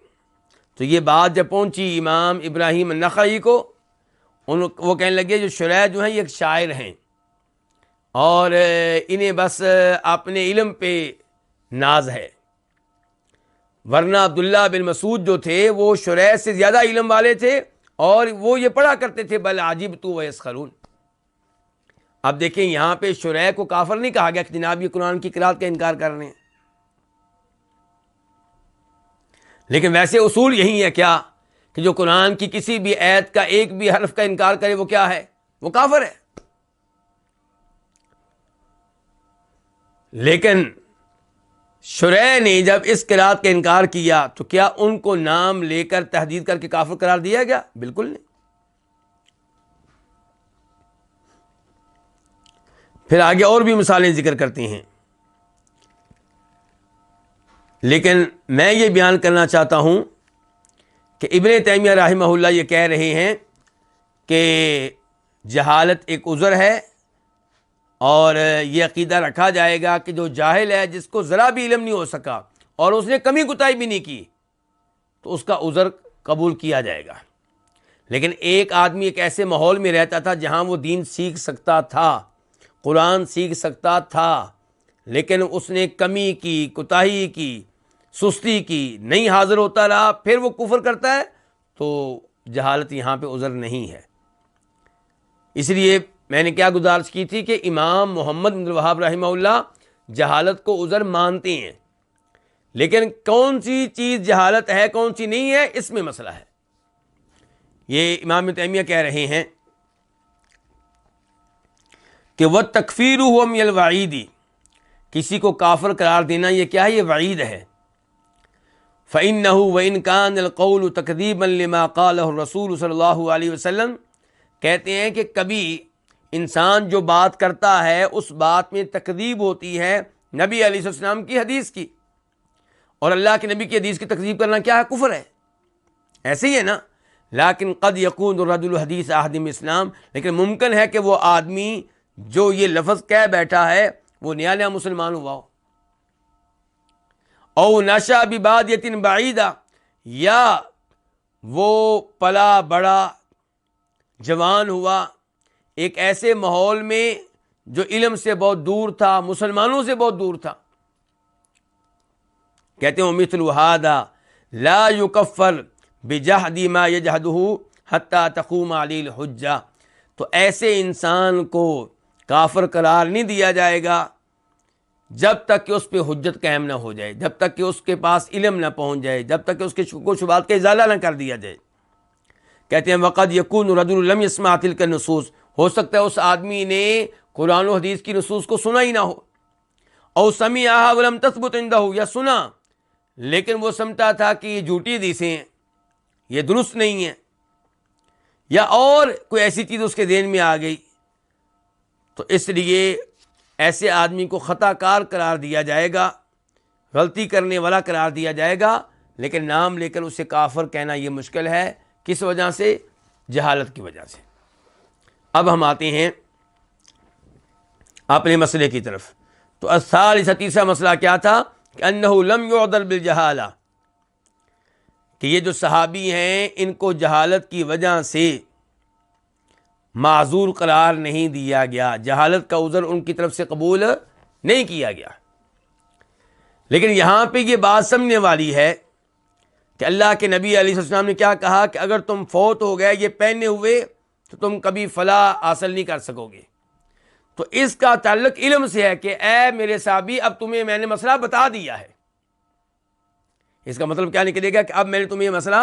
تو یہ بات جب پہنچی امام ابراہیم النخعی کو، وہ کہنے لگے جو شریح جو ہیں یہ ایک شاعر ہیں اور انہیں بس اپنے علم پہ ناز ہے، ورنہ عبداللہ بن مسعود جو تھے وہ شریح سے زیادہ علم والے تھے اور وہ یہ پڑھا کرتے تھے بل عجیبتو ویسخرون۔ اب دیکھیں یہاں پہ شریح کو کافر نہیں کہا گیا کہ جناب یہ قرآن کی قرات کا انکار کر رہے ہیں، لیکن ویسے اصول یہی ہے کیا کہ جو قرآن کی کسی بھی آیت کا ایک بھی حرف کا انکار کرے وہ کیا ہے؟ وہ کافر ہے۔ لیکن شریح نے جب اس قرات کا انکار کیا تو کیا ان کو نام لے کر تحدید کر کے کافر قرار دیا گیا؟ بالکل نہیں۔ پھر آگے اور بھی مثالیں ذکر کرتے ہیں، لیکن میں یہ بیان کرنا چاہتا ہوں کہ ابن تیمیہ رحمہ اللہ یہ کہہ رہے ہیں کہ جہالت ایک عذر ہے، اور یہ عقیدہ رکھا جائے گا کہ جو جاہل ہے، جس کو ذرا بھی علم نہیں ہو سکا اور اس نے کمی کوتاہی بھی نہیں کی، تو اس کا عذر قبول کیا جائے گا۔ لیکن ایک آدمی ایک ایسے ماحول میں رہتا تھا جہاں وہ دین سیکھ سکتا تھا، قرآن سیکھ سکتا تھا، لیکن اس نے کمی کی، کوتاہی کی، سستی کی، نہیں حاضر ہوتا رہا، پھر وہ کفر کرتا ہے، تو جہالت یہاں پہ عذر نہیں ہے۔ اس لیے میں نے کیا گزارش کی تھی کہ امام محمد بن الوہاب رحمہ اللہ جہالت کو عذر مانتے ہیں، لیکن کون سی چیز جہالت ہے کون سی نہیں ہے اس میں مسئلہ ہے۔ یہ امام ابن تیمیہ کہہ رہے ہیں کہ وہ تکفیر ہوا من الوعید، کسی کو کافر قرار دینا یہ کیا ہے؟ یہ وعید ہے۔ فَإِنَّهُ وَإِنْ كَانَ الْقَوْلُ تَكْذِيبًا لِمَا قَالَهُ الرَّسُولُ صلی اللہ علیہ وسلم، کہتے ہیں کہ کبھی انسان جو بات کرتا ہے اس بات میں تکذیب ہوتی ہے نبی علیہ السلام کی حدیث کی، اور اللہ کے نبی کی حدیث کی تکذیب کرنا کیا ہے؟ کفر ہے۔ ایسے ہی ہے نا، لیکن قد یکون الرجل حدیث عہد من اسلام، لیکن ممکن ہے کہ وہ آدمی جو یہ لفظ کہہ بیٹھا ہے وہ نیا نیا مسلمان ہوا ہو، او نشا ببادیۃ بعیدہ، یا وہ پلا بڑا جوان ہوا ایک ایسے ماحول میں جو علم سے بہت دور تھا، مسلمانوں سے بہت دور تھا۔ کہتے ہیں مثل ھذا لا یکفر بجحد ما یجحدہ حتی تقوم علیہ الحجہ، تو ایسے انسان کو کافر قرار نہیں دیا جائے گا جب تک کہ اس پہ حجت قائم نہ ہو جائے، جب تک کہ اس کے پاس علم نہ پہنچ جائے، جب تک کہ اس کے شکوک و شبہات کا ازالہ نہ کر دیا جائے۔ کہتے ہیں وقد یکون رجل لم یسمع تلک النصوص، ہو سکتا ہے اس آدمی نے قرآن و حدیث کی نصوص کو سنا ہی نہ ہو، او سمعها ولم تثبت عنده، یا سنا لیکن وہ سمجھتا تھا کہ یہ جھوٹی حدیثیں ہیں، یہ درست نہیں ہیں، یا اور کوئی ایسی چیز اس کے ذہن میں آ گئی، تو اس لیے ایسے آدمی کو خطا کار قرار دیا جائے گا، غلطی کرنے والا قرار دیا جائے گا، لیکن نام لے کر اسے کافر کہنا یہ مشکل ہے۔ کس وجہ سے؟ جہالت کی وجہ سے۔ اب ہم آتے ہیں اپنے مسئلے کی طرف۔ تو الثالث، تیسرا مسئلہ کیا تھا کہ انہ لم یعذر بالجہالہ، کہ یہ جو صحابی ہیں ان کو جہالت کی وجہ سے معذور قرار نہیں دیا گیا، جہالت کا عذر ان کی طرف سے قبول نہیں کیا گیا۔ لیکن یہاں پہ یہ بات سمجھنے والی ہے کہ اللہ کے نبی علیہ السلام نے کیا کہا کہ اگر تم فوت ہو گئے یہ پہنے ہوئے تو تم کبھی فلاح حاصل نہیں کر سکو گے۔ تو اس کا تعلق علم سے ہے کہ اے میرے صحابی اب تمہیں میں نے مسئلہ بتا دیا ہے۔ اس کا مطلب کیا نکلے گا کہ اب میں نے تمہیں یہ مسئلہ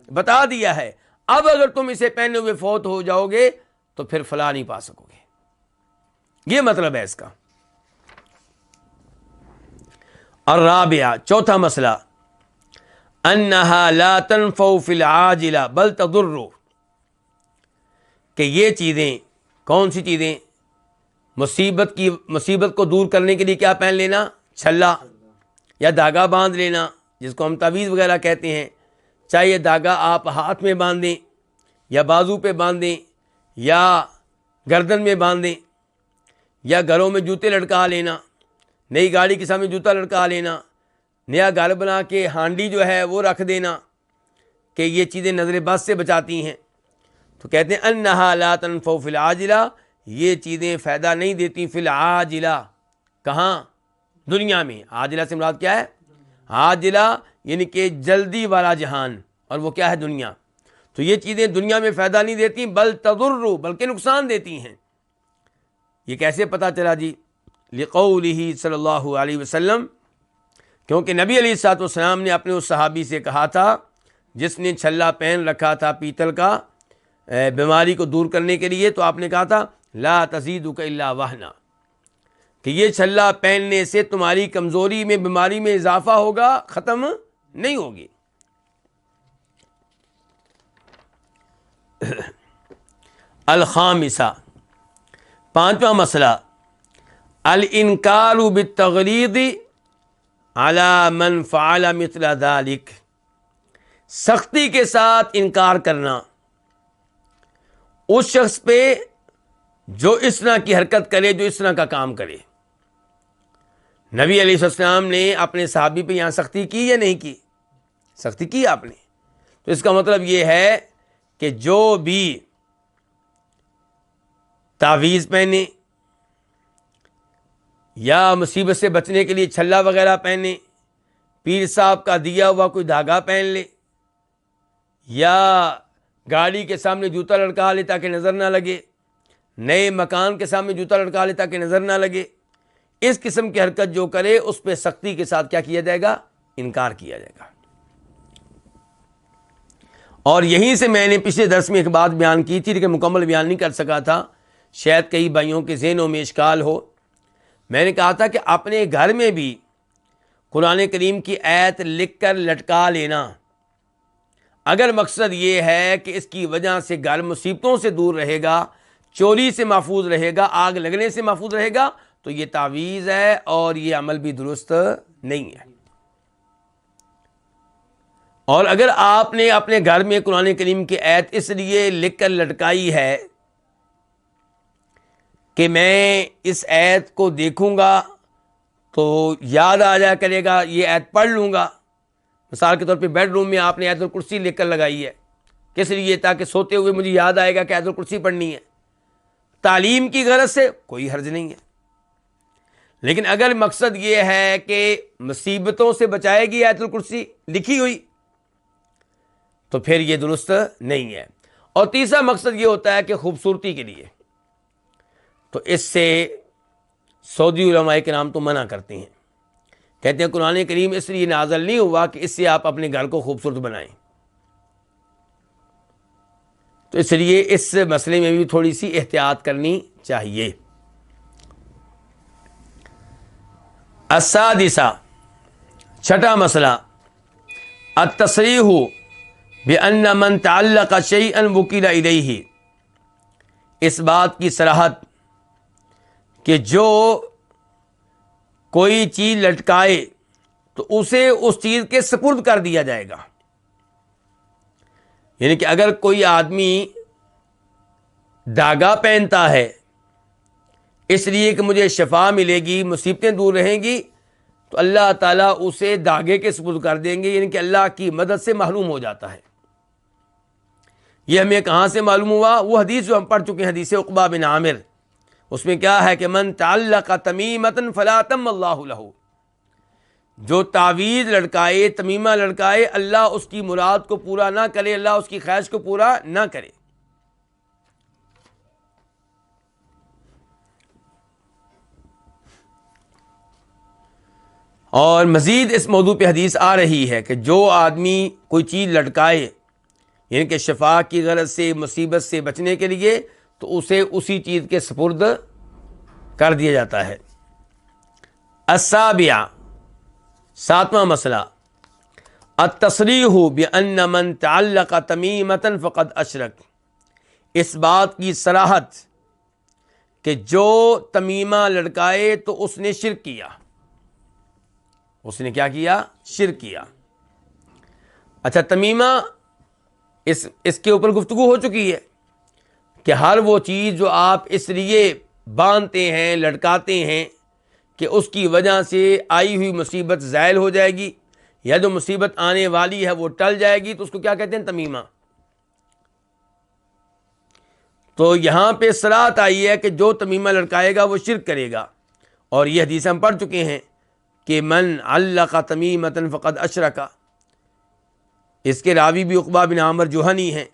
بتا دیا ہے، اب اگر تم اسے پہنے ہوئے فوت ہو جاؤ گے تو پھر فلاح نہیں پا سکو گے، یہ مطلب ہے اس کا۔ الرابعہ، چوتھا مسئلہ، انہا لا تنفع فی العاجلہ بل تضر، کہ یہ چیزیں، کون سی چیزیں؟ مصیبت کو دور کرنے کے لیے کیا پہن لینا؟ چھلا یا دھاگا باندھ لینا، جس کو ہم تعویذ وغیرہ کہتے ہیں۔ چاہے یہ دھاگا آپ ہاتھ میں باندھیں یا بازو پہ باندھیں یا گردن میں باندھیں، یا گھروں میں جوتے لٹکا لینا، نئی گاڑی کے سامنے جوتا لٹکا لینا، نیا گھر بنا کے ہانڈی جو ہے وہ رکھ دینا، کہ یہ چیزیں نظر بد سے بچاتی ہیں۔ تو کہتے ہیں انہا لا تنفع فی العاجلہ، یہ چیزیں فائدہ نہیں دیتی فی العاجلہ، کہاں؟ دنیا میں۔ عاجلہ سے مراد کیا ہے؟ عاجلہ یعنی کہ جلدی والا جہان، اور وہ کیا ہے؟ دنیا۔ تو یہ چیزیں دنیا میں فائدہ نہیں دیتی، بل تضر، بلکہ نقصان دیتی ہیں۔ یہ کیسے پتہ چلا جی؟ لقولہ صلی اللہ علیہ وسلم، کیونکہ نبی علیہ الصلوۃ والسلام نے اپنے اس صحابی سے کہا تھا جس نے چھلا پہن رکھا تھا پیتل کا بیماری کو دور کرنے کے لیے، تو آپ نے کہا تھا لا تزیدک الا وہنا، کہ یہ چھلا پہننے سے تمہاری کمزوری میں، بیماری میں اضافہ ہوگا، ختم نہیں ہوگی۔ الخامسہ، پانچواں مسئلہ، الانکار بالتغلیظ علی من فعل مثل ذلک، سختی کے ساتھ انکار کرنا اس شخص پہ جو اس طرح کی حرکت کرے، جو اس طرح کا کام کرے۔ نبی علیہ السلام نے اپنے صحابی پہ یہاں سختی کی یا نہیں کی؟ سختی کی آپ نے۔ تو اس کا مطلب یہ ہے کہ جو بھی تعویذ پہنے یا مصیبت سے بچنے کے لیے چھلا وغیرہ پہنے، پیر صاحب کا دیا ہوا کوئی دھاگا پہن لے، یا گاڑی کے سامنے جوتا لٹکا لے تاکہ نظر نہ لگے، نئے مکان کے سامنے جوتا لٹکا لے تاکہ نظر نہ لگے، اس قسم کی حرکت جو کرے اس پہ سختی کے ساتھ کیا کیا جائے گا؟ انکار کیا جائے گا۔ اور یہیں سے میں نے پچھلے درس میں ایک بات بیان کی تھی لیکن مکمل بیان نہیں کر سکا تھا، شاید کئی بھائیوں کے ذہنوں میں اشکال ہو۔ میں نے کہا تھا کہ اپنے گھر میں بھی قرآن کریم کی آیت لکھ کر لٹکا لینا، اگر مقصد یہ ہے کہ اس کی وجہ سے گھر مصیبتوں سے دور رہے گا، چوری سے محفوظ رہے گا، آگ لگنے سے محفوظ رہے گا، تو یہ تعویذ ہے اور یہ عمل بھی درست نہیں ہے۔ اور اگر آپ نے اپنے گھر میں قرآن کریم کی آیت اس لیے لکھ کر لٹکائی ہے کہ میں اس آیت کو دیکھوں گا تو یاد آ جایا کرے گا، یہ آیت پڑھ لوں گا، مثال کے طور پہ بیڈ روم میں آپ نے آیت الکرسی لکھ کر لگائی ہے، کس لیے؟ تاکہ سوتے ہوئے مجھے یاد آئے گا کہ آیت الکرسی پڑھنی ہے، تعلیم کی غرض سے کوئی حرج نہیں ہے۔ لیکن اگر مقصد یہ ہے کہ مصیبتوں سے بچائے گی آیت الکرسی لکھی ہوئی، تو پھر یہ درست نہیں ہے۔ اور تیسرا مقصد یہ ہوتا ہے کہ خوبصورتی کے لیے، تو اس سے سعودی علماء کرام تو منع کرتے ہیں، کہتے ہیں قرآن کریم اس لیے نازل نہیں ہوا کہ اس سے آپ اپنے گھر کو خوبصورت بنائیں، تو اس لیے اس مسئلے میں بھی تھوڑی سی احتیاط کرنی چاہیے۔ السادسہ، چھٹا مسئلہ، التصریح بأن من تعلق شیئا وکل الیہ، اس بات کی صراحت کہ جو کوئی چیز لٹکائے تو اسے اس چیز کے سپرد کر دیا جائے گا۔ یعنی کہ اگر کوئی آدمی داغا پہنتا ہے اس لیے کہ مجھے شفا ملے گی، مصیبتیں دور رہیں گی، تو اللہ تعالیٰ اسے داغے کے سپرد کر دیں گے، یعنی کہ اللہ کی مدد سے محروم ہو جاتا ہے۔ یہ ہمیں کہاں سے معلوم ہوا؟ وہ حدیث جو ہم پڑھ چکے ہیں، حدیث عقبہ بن عامر، اس میں کیا ہے کہ من تعلق تمیمۃ فلا اتم اللہ لہ، جو تعویذ لڑکائے، تمیمہ لڑکائے، اللہ اس کی مراد کو پورا نہ کرے، اللہ اس کی خواہش کو پورا نہ کرے۔ اور مزید اس موضوع پہ حدیث آ رہی ہے کہ جو آدمی کوئی چیز لٹکائے، یعنی کہ شفا کی غرض سے، مصیبت سے بچنے کے لیے، تو اسے اسی چیز کے سپرد کر دیا جاتا ہے۔ السابعہ، ساتواں مسئلہ، التصریح بأن من تعلق تمیمۃ فقد اشرک، اس بات کی صراحت کہ جو تمیمہ لڑکائے تو اس نے شرک کیا۔ اس نے کیا کیا؟ شرک کیا۔ اچھا، تمیمہ اس کے اوپر گفتگو ہو چکی ہے کہ ہر وہ چیز جو آپ اس لیے باندھتے ہیں، لٹکاتے ہیں کہ اس کی وجہ سے آئی ہوئی مصیبت زائل ہو جائے گی، یا جو مصیبت آنے والی ہے وہ ٹل جائے گی، تو اس کو کیا کہتے ہیں؟ تمیمہ۔ تو یہاں پہ صراحت آئی ہے کہ جو تمیمہ لٹکائے گا وہ شرک کرے گا، اور یہ حدیث ہم پڑھ چکے ہیں کہ من علق تمیمۃ فقد اشرک، اس کے راوی بھی عقبہ بن عامر جوہنی ہیں،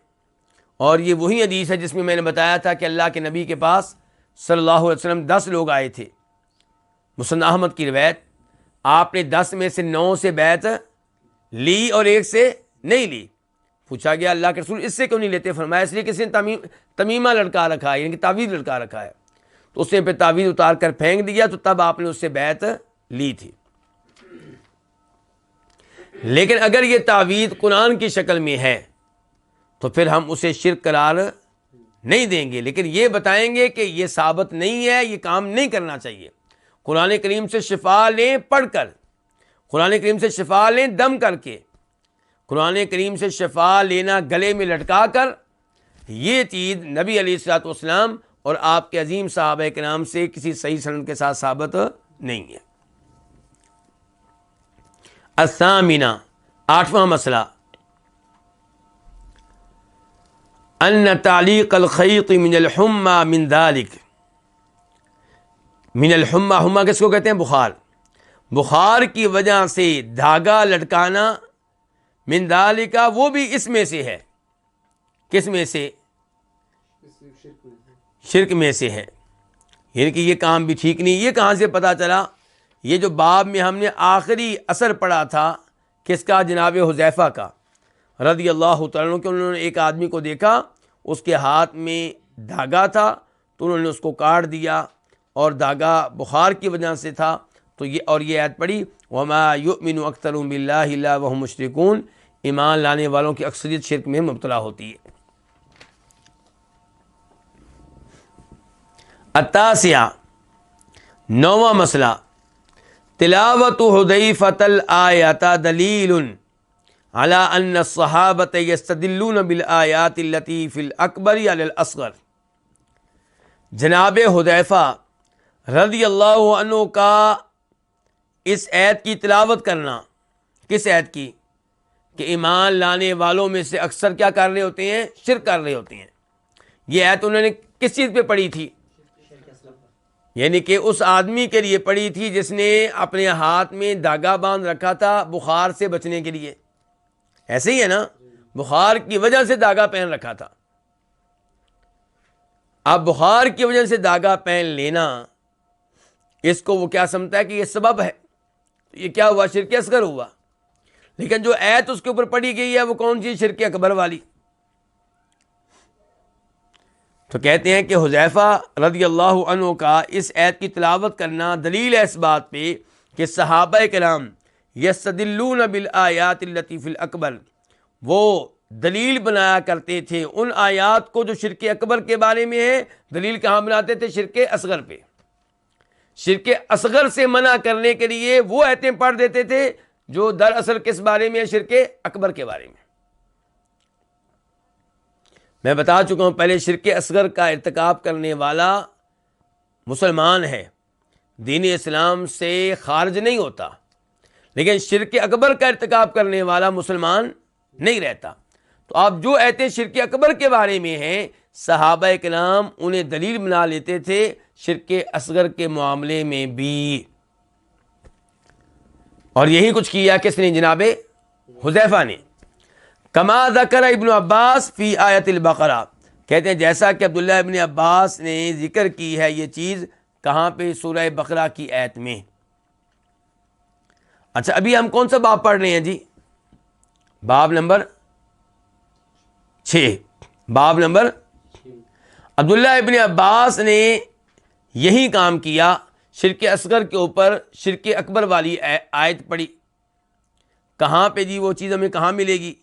اور یہ وہی حدیث ہے جس میں میں نے بتایا تھا کہ اللہ کے نبی کے پاس صلی اللہ علیہ وسلم 10 لوگ آئے تھے، مسند احمد کی روایت، آپ نے 10 میں سے 9 سے بیعت لی اور ایک سے نہیں لی۔ پوچھا گیا اللہ کے رسول اس سے کیوں نہیں لیتے؟ فرمایا اس لیے کسی نے تمیمہ لڑکا رکھا ہے، یعنی کہ تعویذ لڑکا رکھا ہے، تو اس نے پھر تعویذ اتار کر پھینک دیا، تو تب آپ نے اس سے بیعت لی تھی۔ لیکن اگر یہ تعویذ قرآن کی شکل میں ہے تو پھر ہم اسے شرک قرار نہیں دیں گے، لیکن یہ بتائیں گے کہ یہ ثابت نہیں ہے، یہ کام نہیں کرنا چاہیے۔ قرآن کریم سے شفا لیں پڑھ کر، قرآن کریم سے شفا لیں دم کر کے، قرآن کریم سے شفا لینا گلے میں لٹکا کر، یہ چیز نبی علیہ الصلوۃ والسلام اور آپ کے عظیم صحابہ کرام سے کسی صحیح سند کے ساتھ ثابت نہیں ہے۔ الثامنہ، 8واں مسئلہ، ان تعلیق الخیط من الحمى من ذلك، من الحمى، حمى کس کو کہتے ہیں؟ بخار، بخار کی وجہ سے دھاگا لٹکانا، من ذلك وہ بھی اس میں سے ہے، کس میں سے؟ شرک میں سے ہے، یعنی کہ یہ کام بھی ٹھیک نہیں۔ یہ کہاں سے پتہ چلا؟ یہ جو باب میں ہم نے آخری اثر پڑھا تھا، کس کا؟ جناب حذیفہ کا رضی اللہ تعالیٰ عنہ، کہ انہوں نے ایک آدمی کو دیکھا، اس کے ہاتھ میں دھاگا تھا، تو انہوں نے اس کو کاٹ دیا، اور دھاگا بخار کی وجہ سے تھا، تو یہ آیت پڑھی، وَمَا يُؤْمِنُ أَكْثَرُهُم بِاللَّهِ إِلَّا وَهُمْ مُشْرِكُونَ، ایمان لانے والوں کی اکثریت شرک میں مبتلا ہوتی ہے۔ التاسعہ، 9واں مسئلہ، تلاوت حذیفۃ الآیات دلیل علی ان الصحابۃ یستدلون بالآیات التی فی الاکبر علی الاصغر، جناب حذیفہ رضی اللہ عنہ کا اس آیت کی تلاوت کرنا، کس آیت کی؟ کہ ایمان لانے والوں میں سے اکثر کیا کر رہے ہوتے ہیں؟ شرک کر رہے ہوتے ہیں۔ یہ آیت انہوں نے کس چیز پہ پڑھی تھی؟ یعنی کہ اس آدمی کے لیے پڑھی تھی جس نے اپنے ہاتھ میں دھاگا باندھ رکھا تھا بخار سے بچنے کے لیے، ایسے ہی ہے نا، بخار کی وجہ سے دھاگا پہن رکھا تھا۔ اب بخار کی وجہ سے دھاگا پہن لینا اس کو وہ کیا سمجھتا ہے کہ یہ سبب ہے، تو یہ کیا ہوا؟ شرک اصغر ہوا۔ لیکن جو آیت اس کے اوپر پڑھی گئی ہے وہ کون سی؟ شرک اکبر والی۔ تو کہتے ہیں کہ حذیفہ رضی اللہ عنہ کا اس آیت کی تلاوت کرنا دلیل ہے اس بات پہ کہ صحابہ کرام یستدلون بالآیات التی فی الاکبر، وہ دلیل بنایا کرتے تھے ان آیات کو جو شرک اکبر کے بارے میں ہے، دلیل کہاں بناتے تھے؟ شرک اصغر پہ۔ شرک اصغر سے منع کرنے کے لیے وہ آیتیں پڑھ دیتے تھے جو دراصل کس بارے میں ہے؟ شرک اکبر کے بارے میں۔ میں بتا چکا ہوں پہلے، شرک اصغر کا ارتکاب کرنے والا مسلمان ہے، دین اسلام سے خارج نہیں ہوتا، لیکن شرک اکبر کا ارتکاب کرنے والا مسلمان نہیں رہتا۔ تو آپ جو آیتیں شرک اکبر کے بارے میں ہیں، صحابہ کرام انہیں دلیل بنا لیتے تھے شرک اصغر کے معاملے میں بھی، اور یہی کچھ کیا کس نے؟ جناب حذیفہ نے۔ کما ذکر ابن عباس فی آیت البقرہ، کہتے ہیں جیسا کہ عبداللہ ابن عباس نے ذکر کی ہے یہ چیز، کہاں پہ؟ سورہ بقرہ کی آیت میں۔ اچھا، ابھی ہم کون سا باب پڑھ رہے ہیں جی؟ باب نمبر 6۔ باب نمبر، عبداللہ ابن عباس نے یہی کام کیا، شرک اصغر کے اوپر شرک اکبر والی آیت پڑھی۔ کہاں پہ جی وہ چیز ہمیں کہاں ملے گی؟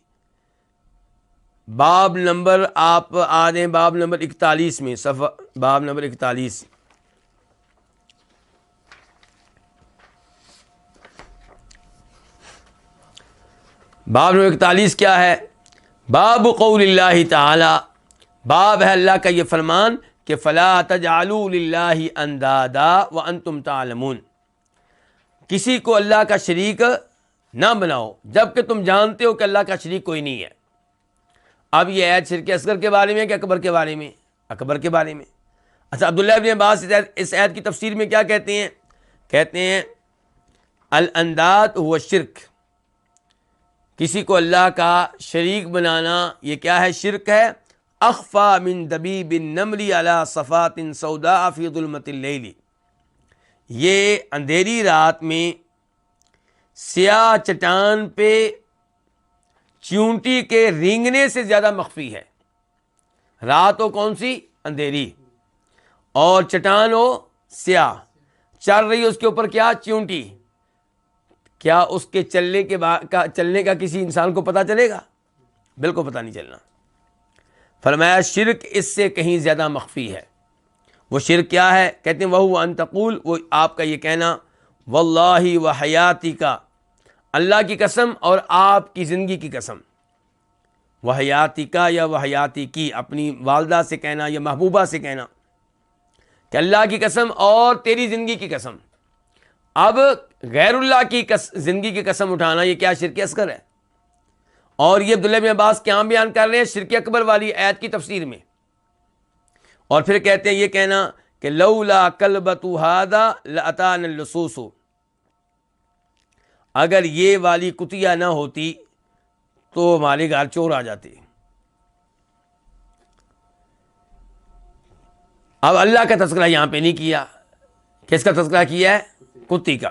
باب نمبر، آپ آ جائیں باب نمبر 41 میں، صفحہ باب نمبر 41۔ باب نمبر 41 کیا ہے؟ باب قول اللہ تعالی، باب ہے اللہ کا یہ فرمان کہ فلا تجعلوا للہ اندادا وانتم تعلمون، کسی کو اللہ کا شریک نہ بناؤ جبکہ تم جانتے ہو کہ اللہ کا شریک کوئی نہیں ہے۔ اب یہ آیت شرک اصغر کے بارے میں کہ اکبر کے بارے میں؟ اکبر کے بارے میں۔ اچھا، عبداللہ ابن عباس اس آیت کی تفسیر میں کیا کہتے ہیں؟ کہتے ہیں الانداد هو الشرک، کسی کو اللہ کا شریک بنانا یہ کیا ہے؟ شرک ہے۔ اخفا من دبیب النمل علی صفات سوداء فی ظلمۃ اللیل، یہ اندھیری رات میں سیاہ چٹان پہ چیونٹی کے رینگنے سے زیادہ مخفی ہے۔ رات ہو کون سی؟ اندھیری، اور چٹان ہو سیاہ، چل رہی ہے اس کے اوپر کیا؟ چیونٹی۔ کیا اس کے چلنے کا کسی انسان کو پتہ چلے گا؟ بالکل پتہ نہیں چلنا۔ فرمایا شرک اس سے کہیں زیادہ مخفی ہے۔ وہ شرک کیا ہے؟ کہتے ہیں وَهُوَ أَن تَقُولَ، وہ آپ کا یہ کہنا، وَاللَّهِ وَحَيَاتِكَ، اللہ کی قسم اور آپ کی زندگی کی قسم، وَحَيَاتِكَ یا وَحَيَاتِكِ کی، اپنی والدہ سے کہنا یا محبوبہ سے کہنا کہ اللہ کی قسم اور تیری زندگی کی قسم۔ اب غیر اللہ کی زندگی کی قسم اٹھانا یہ کیا؟ شرک اصغر ہے۔ اور یہ عبداللہ بن عباس کیا بیان کر رہے ہیں؟ شرک اکبر والی آیت کی تفسیر میں۔ اور پھر کہتے ہیں یہ کہنا کہ لولا کلبۃ ھذا لاتانا اللصوص، اگر یہ والی کتیا نہ ہوتی تو ہمارے گھر چور آ جاتے۔ اب اللہ کا تذکرہ یہاں پہ نہیں کیا، کس کا تذکرہ کیا ہے؟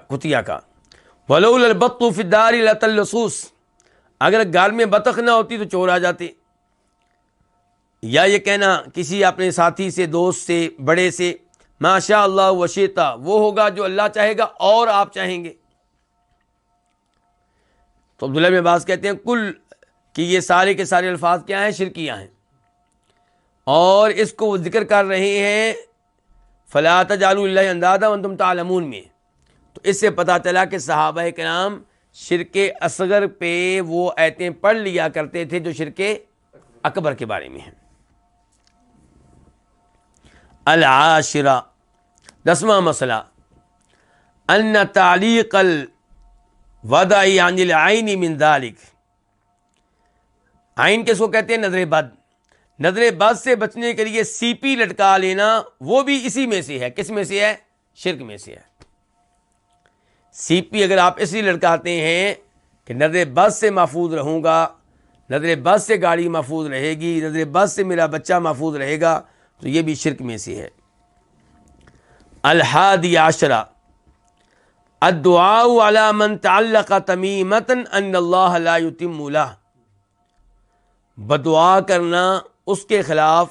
کتیا کا۔ ولولا البط فی الدار لاتى اللصوص، اگر گھر میں بطخ نہ ہوتی تو چور آ جاتے۔ یا یہ کہنا کسی اپنے ساتھی سے، دوست سے، بڑے سے، ما شاء اللہ وشئتا، وہ ہوگا جو اللہ چاہے گا اور آپ چاہیں گے۔ تو عبداللہ بن عباس کہتے ہیں کل کہ یہ سارے کے سارے الفاظ کیا ہیں؟ شرکیہ ہیں، اور اس کو وہ ذکر کر رہے ہیں فلا تجعلوا للہ اندادا وانتم تعلمون میں۔ تو اس سے پتہ چلا کہ صحابہ کرام شرک اصغر پہ وہ آیتیں پڑھ لیا کرتے تھے جو شرک اکبر کے بارے میں ہیں۔ العاشرہ، 10واں مسئلہ، ان تعلیق الودع عن العین من ذلک، عین کس کو کہتے ہیں؟ نظر بد۔ نظر بد سے بچنے کے لیے سی پی لٹکا لینا وہ بھی اسی میں سے ہے۔ کس میں سے ہے؟ شرک میں سے ہے۔ سی پی اگر آپ اس لیے لٹکاتے ہیں کہ نظر بد سے محفوظ رہوں گا، نظر بد سے گاڑی محفوظ رہے گی، نظر بد سے میرا بچہ محفوظ رہے گا، تو یہ بھی شرک میں سے ہے۔ الحادی عشرہ، الدعاء علی من تعلق تمیمۃ ان اللہ لا یتم لہ، بدعا کرنا اس کے خلاف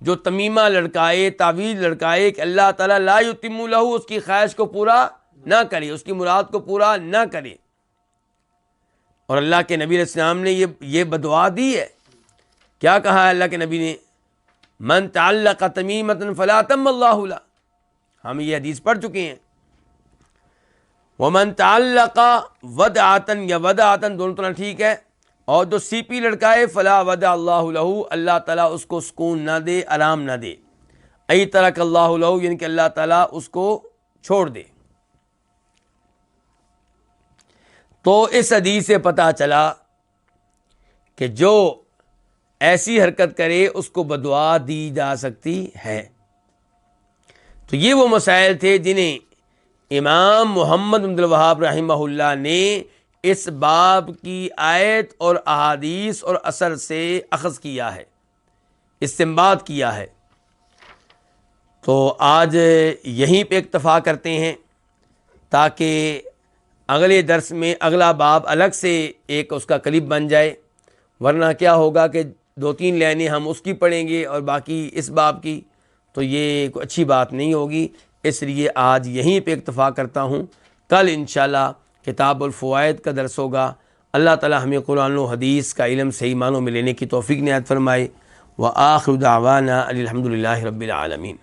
جو تمیمہ لڑکائے، تعویذ لڑکائے کہ اللہ تعالیٰ لا یتم لہ، اس کی خواہش کو پورا نہ کرے، اس کی مراد کو پورا نہ کرے۔ اور اللہ کے نبی علیہ السلام نے یہ بدعا دی ہے۔ کیا کہا ہے اللہ کے نبی نے؟ من تعلق تمیمۃ فلا اتم اللہ لہ، ہم یہ حدیث پڑھ چکے ہیں۔ ومن تعلق ودعۃ، یا ودعۃ دونوں طرح ٹھیک ہے، اور جو سی پی لڑکائے فلا ودع اللہ لہ، اللہ تعالیٰ اس کو سکون نہ دے، آرام نہ دے۔ ای ترک اللہ لہ، یعنی کہ اللہ تعالیٰ اس کو چھوڑ دے۔ تو اس حدیث سے پتہ چلا کہ جو ایسی حرکت کرے اس کو بدعا دی جا سکتی ہے۔ تو یہ وہ مسائل تھے جنہیں امام محمد بن عبد الوہاب رحمہ اللہ نے اس باب کی آیت اور احادیث اور اثر سے اخذ کیا ہے، استنباط کیا ہے۔ تو آج یہیں پہ اکتفا کرتے ہیں تاکہ اگلے درس میں اگلا باب الگ سے ایک اس کا کلپ بن جائے، ورنہ کیا ہوگا کہ 2-3 لائنیں ہم اس کی پڑھیں گے اور باقی اس باب کی، تو یہ کوئی اچھی بات نہیں ہوگی۔ اس لیے آج یہیں پہ اکتفا کرتا ہوں، کل انشاءاللہ کتاب الفوائد کا درس ہوگا۔ اللہ تعالی ہمیں قرآن و حدیث کا علم صحیح معنوں میں لینے کی توفیق عنایت فرمائے۔ وآخر دعوانا الحمد للہ رب العالمین۔